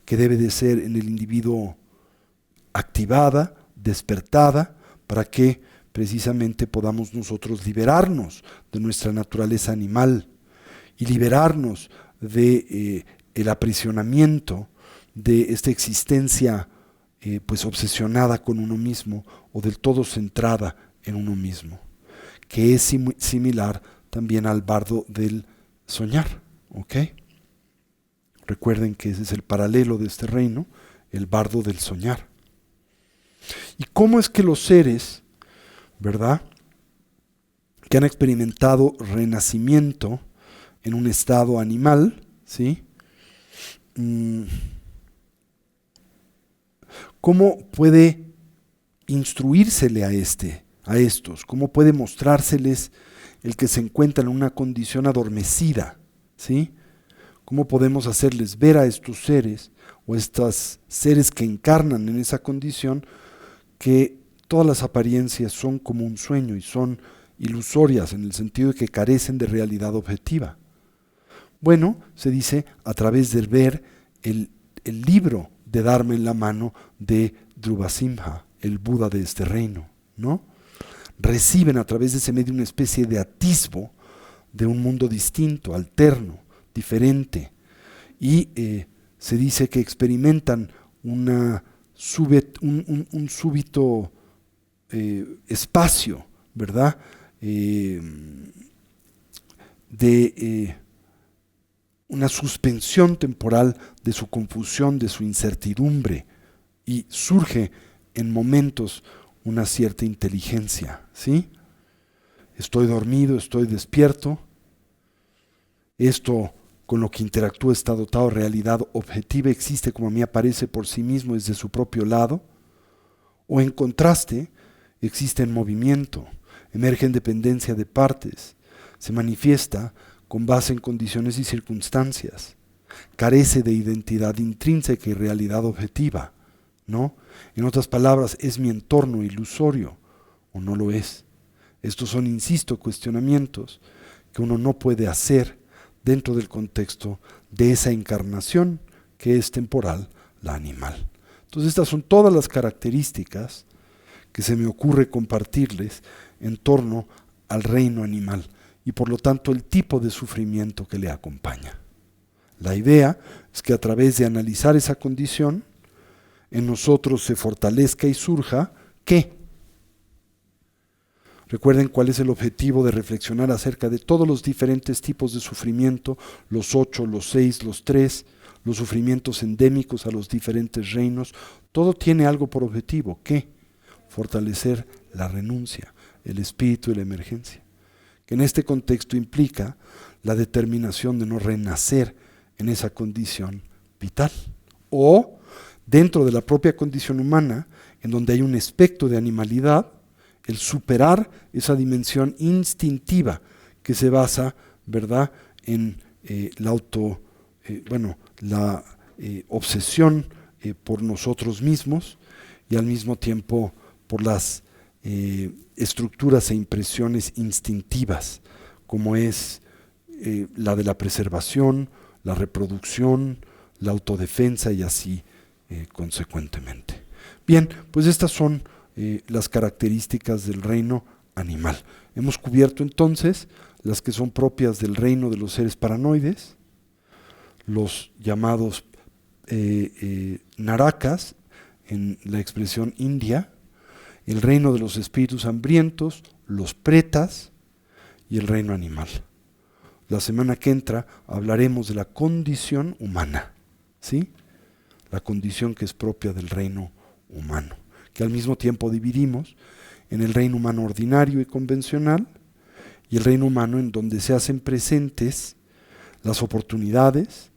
que debe de ser en el individuo activada, despertada, para que precisamente podamos nosotros liberarnos de nuestra naturaleza animal y liberarnos de el aprisionamiento de esta existencia pues obsesionada con uno mismo o del todo centrada en uno mismo, que es similar también al bardo del soñar, ¿ok? Recuerden que ese es el paralelo de este reino, el bardo del soñar. ¿Y cómo es que los seres, ¿verdad?, que han experimentado renacimiento en un estado animal, ¿sí? ¿Cómo puede instruírsele a estos? ¿Cómo puede mostrárseles el que se encuentra en una condición adormecida, ¿sí? ¿Cómo podemos hacerles ver a estos seres o estos seres que encarnan en esa condición que todas las apariencias son como un sueño y son ilusorias en el sentido de que carecen de realidad objetiva? Bueno, se dice a través de ver el libro de Dharma en la mano de Dhruva Simha, el Buda de este reino, ¿no? Reciben a través de ese medio una especie de atisbo de un mundo distinto, alterno, diferente, y se dice que experimentan un súbito espacio, ¿verdad?, de una suspensión temporal de su confusión, de su incertidumbre, y surge en momentos una cierta inteligencia, ¿sí? Estoy dormido, estoy despierto. Esto con lo que interactúa está dotado de realidad objetiva, existe como a mí aparece por sí mismo desde su propio lado, o en contraste, existe en movimiento, emerge en dependencia de partes, se manifiesta con base en condiciones y circunstancias, carece de identidad intrínseca y realidad objetiva, ¿no? En otras palabras, ¿es mi entorno ilusorio o no lo es? Estos son, insisto, cuestionamientos que uno no puede hacer dentro del contexto de esa encarnación que es temporal, la animal. Entonces estas son todas las características que se me ocurre compartirles en torno al reino animal y por lo tanto el tipo de sufrimiento que le acompaña. La idea es que a través de analizar esa condición, en nosotros se fortalezca y surja, ¿qué? Recuerden cuál es el objetivo de reflexionar acerca de todos los diferentes tipos de sufrimiento, los 8, los 6, los 3, los sufrimientos endémicos a los diferentes reinos. Todo tiene algo por objetivo, ¿qué? Fortalecer la renuncia, el espíritu de la emergencia, que en este contexto implica la determinación de no renacer en esa condición vital, o dentro de la propia condición humana, en donde hay un aspecto de animalidad, el superar esa dimensión instintiva que se basa, ¿verdad?, en la obsesión por nosotros mismos y al mismo tiempo por las estructuras e impresiones instintivas, como es la de la preservación, la reproducción, la autodefensa y así consecuentemente. Bien, pues estas son las características del reino animal. Hemos cubierto entonces las que son propias del reino de los seres paranoides, los llamados narakas en la expresión india, el reino de los espíritus hambrientos, los pretas y el reino animal. La semana que entra hablaremos de la condición humana, ¿sí? La condición que es propia del reino humano, que al mismo tiempo dividimos en el reino humano ordinario y convencional y el reino humano en donde se hacen presentes las oportunidades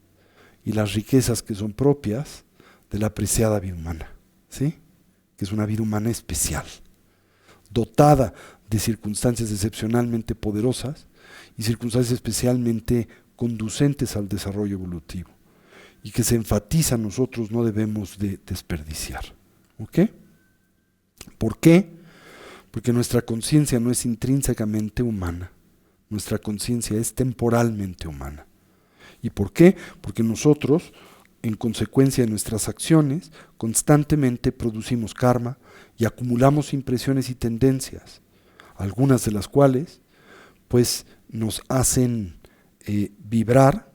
y las riquezas que son propias de la apreciada vida humana, ¿sí? Que es una vida humana especial, dotada de circunstancias excepcionalmente poderosas y circunstancias especialmente conducentes al desarrollo evolutivo, y que se enfatiza nosotros no debemos de desperdiciar. ¿Ok? ¿Por qué? Porque nuestra conciencia no es intrínsecamente humana, nuestra conciencia es temporalmente humana. ¿Y por qué? Porque nosotros, en consecuencia de nuestras acciones, constantemente producimos karma y acumulamos impresiones y tendencias, algunas de las cuales pues nos hacen vibrar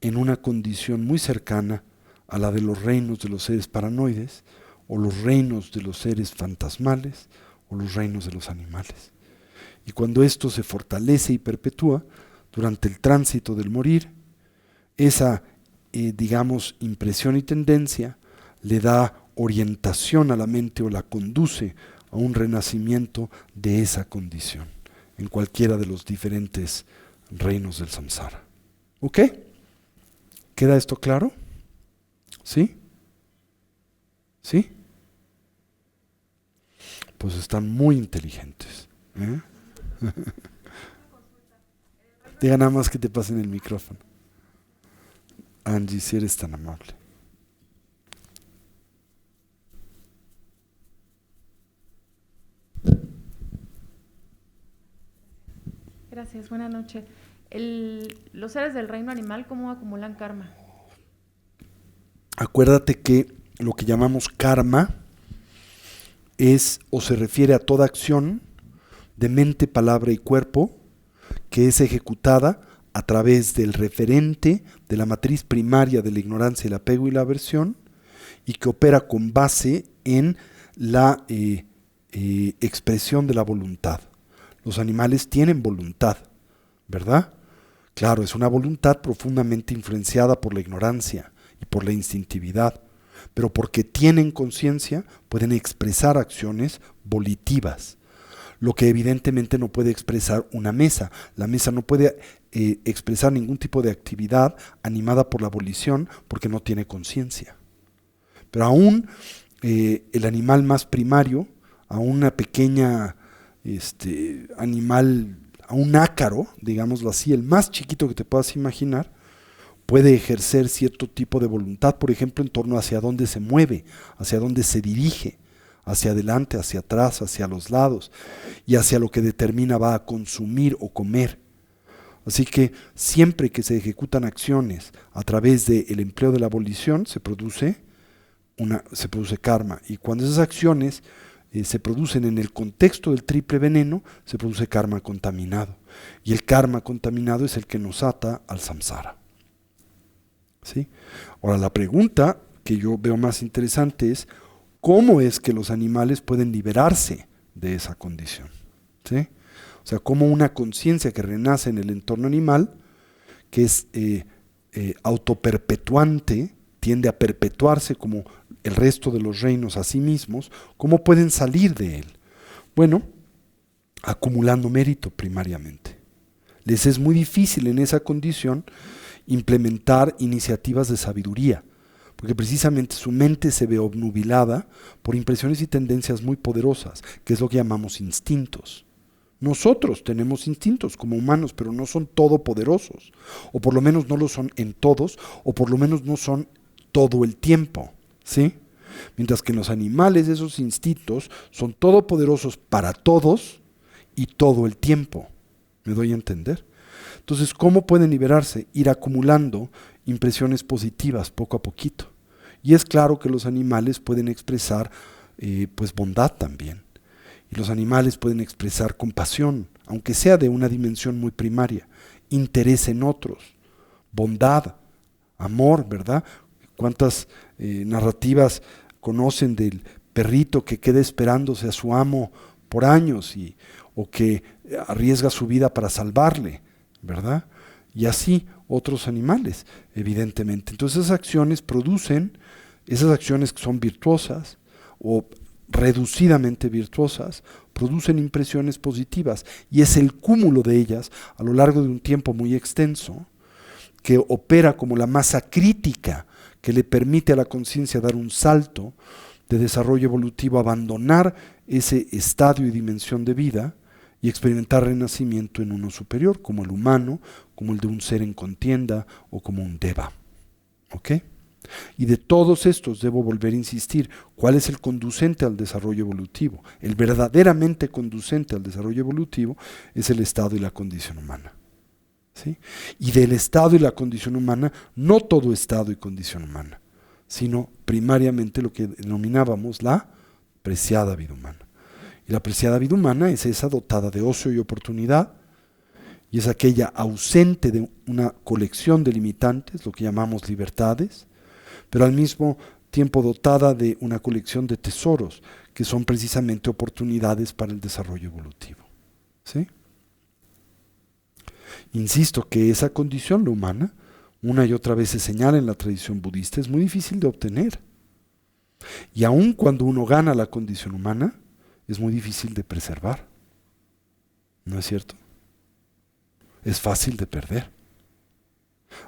en una condición muy cercana a la de los reinos de los seres paranoides, o los reinos de los seres fantasmales, o los reinos de los animales. Y cuando esto se fortalece y perpetúa durante el tránsito del morir, esa, digamos, impresión y tendencia le da orientación a la mente o la conduce a un renacimiento de esa condición, en cualquiera de los diferentes reinos del samsara. ¿Ok? ¿Queda esto claro? ¿Sí? ¿Sí? Pues están muy inteligentes. Diga nada más que te pasen el micrófono. Angie, si eres tan amable. Gracias, buenas noches. Los seres del reino animal, ¿cómo acumulan karma? Acuérdate que lo que llamamos karma es o se refiere a toda acción de mente, palabra y cuerpo que es ejecutada a través del referente de la matriz primaria de la ignorancia, el apego y la aversión, y que opera con base en la expresión de la voluntad. Los animales tienen voluntad, ¿verdad? Claro, es una voluntad profundamente influenciada por la ignorancia y por la instintividad, pero porque tienen conciencia pueden expresar acciones volitivas, lo que evidentemente no puede expresar una mesa. La mesa no puede expresar ningún tipo de actividad animada por la volición porque no tiene conciencia. Pero aún el animal más primario, a una pequeña animal, a un ácaro, digámoslo así, el más chiquito que te puedas imaginar, puede ejercer cierto tipo de voluntad, por ejemplo, en torno hacia dónde se mueve, hacia dónde se dirige, hacia adelante, hacia atrás, hacia los lados, y hacia lo que determina va a consumir o comer. Así que siempre que se ejecutan acciones a través del empleo de la volición, se produce karma. Y cuando esas acciones se producen en el contexto del triple veneno, se produce karma contaminado. Y el karma contaminado es el que nos ata al samsara. ¿Sí? Ahora, la pregunta que yo veo más interesante es ¿cómo es que los animales pueden liberarse de esa condición? ¿Sí? O sea, cómo una conciencia que renace en el entorno animal, que es autoperpetuante, tiende a perpetuarse como el resto de los reinos a sí mismos, ¿cómo pueden salir de él? Bueno, acumulando mérito primariamente. Les es muy difícil en esa condición implementar iniciativas de sabiduría, porque precisamente su mente se ve obnubilada por impresiones y tendencias muy poderosas, que es lo que llamamos instintos. Nosotros tenemos instintos como humanos, pero no son todopoderosos, o por lo menos no lo son en todos, o por lo menos no son todo el tiempo, ¿sí? Mientras que en los animales esos instintos son todopoderosos para todos y todo el tiempo. ¿Me doy a entender? Entonces, ¿cómo pueden liberarse? Ir acumulando impresiones positivas poco a poquito. Y es claro que los animales pueden expresar pues bondad también. Y los animales pueden expresar compasión, aunque sea de una dimensión muy primaria, interés en otros, bondad, amor, ¿verdad? ¿Cuántas narrativas conocen del perrito que queda esperándose a su amo por años o que arriesga su vida para salvarle, ¿verdad? y así otros animales, evidentemente. Entonces esas acciones que son virtuosas o reducidamente virtuosas, producen impresiones positivas, y es el cúmulo de ellas a lo largo de un tiempo muy extenso que opera como la masa crítica que le permite a la conciencia dar un salto de desarrollo evolutivo, abandonar ese estadio y dimensión de vida y experimentar renacimiento en uno superior, como el humano, como el de un ser en contienda o como un deva. ¿Ok? Y de todos estos debo volver a insistir, ¿cuál es el conducente al desarrollo evolutivo? El verdaderamente conducente al desarrollo evolutivo es el estado y la condición humana. ¿Sí? Y del estado y la condición humana, no todo estado y condición humana, sino primariamente lo que denominábamos la preciada vida humana. Y la preciada vida humana es esa dotada de ocio y oportunidad, y es aquella ausente de una colección de limitantes, lo que llamamos libertades, pero al mismo tiempo dotada de una colección de tesoros, que son precisamente oportunidades para el desarrollo evolutivo. ¿Sí? Insisto que esa condición, la humana, una y otra vez se señala en la tradición budista, es muy difícil de obtener. Y aun cuando uno gana la condición humana, es muy difícil de preservar. ¿No es cierto? Es fácil de perder.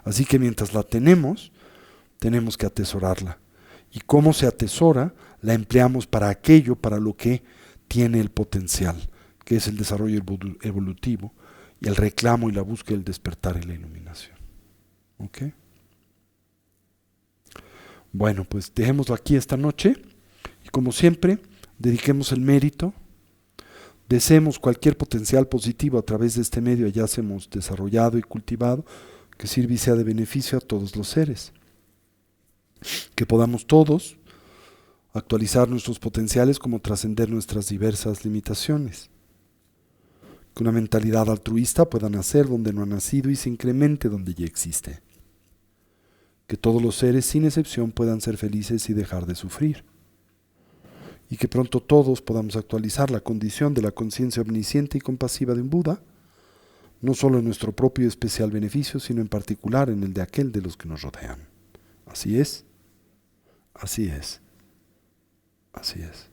Así que mientras la tenemos que atesorarla. ¿Y cómo se atesora? La empleamos para aquello, para lo que tiene el potencial, que es el desarrollo evolutivo y el reclamo y la búsqueda del despertar y la iluminación. ¿Ok? Bueno, pues dejémoslo aquí esta noche y como siempre, dediquemos el mérito, deseemos cualquier potencial positivo a través de este medio hayásemos desarrollado y cultivado, que sirva y sea de beneficio a todos los seres. Que podamos todos actualizar nuestros potenciales como trascender nuestras diversas limitaciones. Que una mentalidad altruista pueda nacer donde no ha nacido y se incremente donde ya existe. Que todos los seres sin excepción puedan ser felices y dejar de sufrir. Y que pronto todos podamos actualizar la condición de la conciencia omnisciente y compasiva de un Buda, no solo en nuestro propio y especial beneficio, sino en particular en el de aquel de los que nos rodean. Así es. Así es. Así es.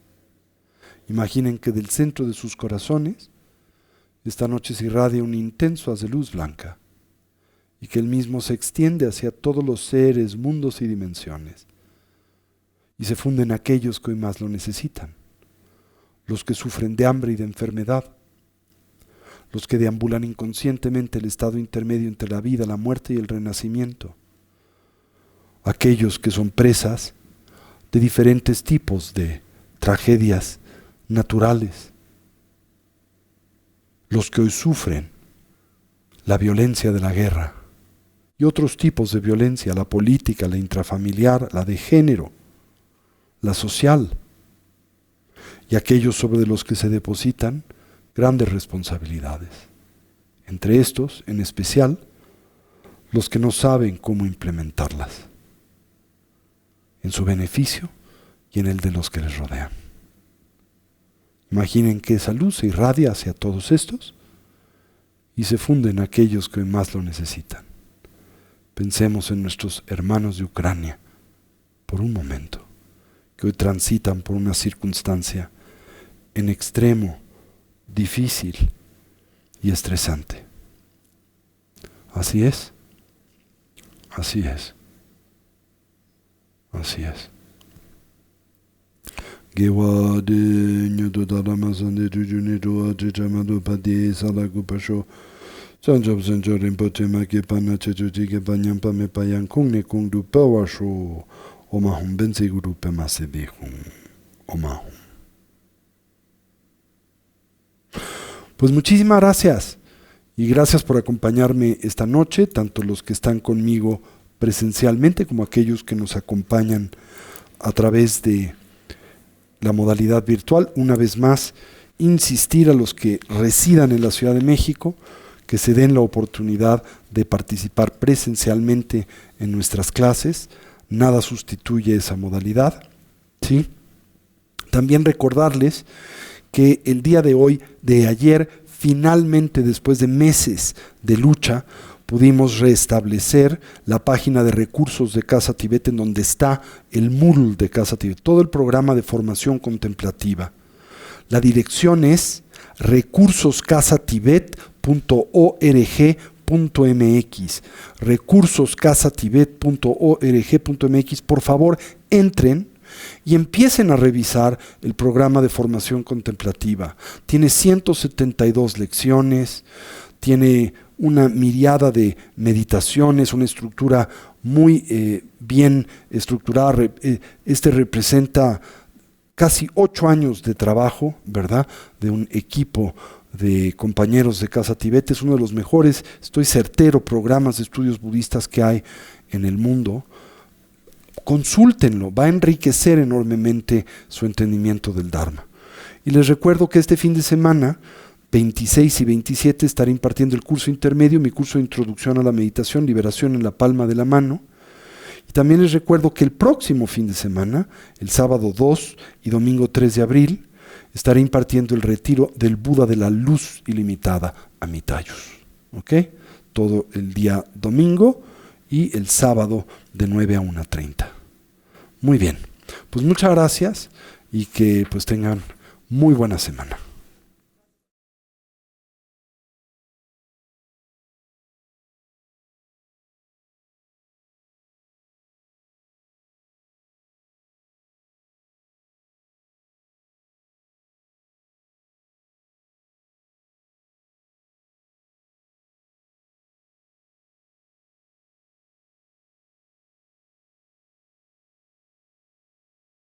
Imaginen que del centro de sus corazones esta noche se irradia un intenso haz de luz blanca y que el mismo se extiende hacia todos los seres, mundos y dimensiones y se funde en aquellos que hoy más lo necesitan, los que sufren de hambre y de enfermedad, los que deambulan inconscientemente el estado intermedio entre la vida, la muerte y el renacimiento, aquellos que son presas de diferentes tipos de tragedias naturales, los que hoy sufren la violencia de la guerra y otros tipos de violencia, la política, la intrafamiliar, la de género, la social, y aquellos sobre los que se depositan grandes responsabilidades. Entre estos, en especial, los que no saben cómo implementarlas, en su beneficio y en el de los que les rodean. Imaginen que esa luz se irradia hacia todos estos y se funde en aquellos que más lo necesitan. Pensemos en nuestros hermanos de Ucrania por un momento, que hoy transitan por una circunstancia en extremo, difícil y estresante. Así es. Así es. Así es. Pues muchísimas gracias y gracias por acompañarme esta noche, tanto los que están conmigo presencialmente como aquellos que nos acompañan a través de la modalidad virtual. Una vez más, insistir a los que residan en la Ciudad de México que se den la oportunidad de participar presencialmente en nuestras clases. Nada sustituye esa modalidad, ¿sí? También recordarles que el día de hoy, de ayer, finalmente después de meses de lucha, pudimos restablecer la página de recursos de Casa Tibet, en donde está el Moodle de Casa Tibet, todo el programa de formación contemplativa. La dirección es recursoscasatibet.org.mx, recursoscasatibet.org.mx. Por favor, entren y empiecen a revisar el programa de formación contemplativa. Tiene 172 lecciones, tiene una miriada de meditaciones, una estructura muy bien estructurada. Este representa casi 8 años de trabajo, ¿verdad?, de un equipo de compañeros de Casa Tibet. Es uno de los mejores, estoy certero, programas de estudios budistas que hay en el mundo. Consúltenlo, va a enriquecer enormemente su entendimiento del Dharma. Y les recuerdo que este fin de semana, 26 y 27, estaré impartiendo el curso intermedio, mi curso de Introducción a la Meditación, Liberación en la Palma de la Mano. Y también les recuerdo que el próximo fin de semana, el sábado 2 y domingo 3 de abril, estaré impartiendo el retiro del Buda de la Luz Ilimitada, Amitayus. ¿Ok? Todo el día domingo y el sábado de 9 a 1:30. Muy bien, pues muchas gracias y que pues tengan muy buena semana.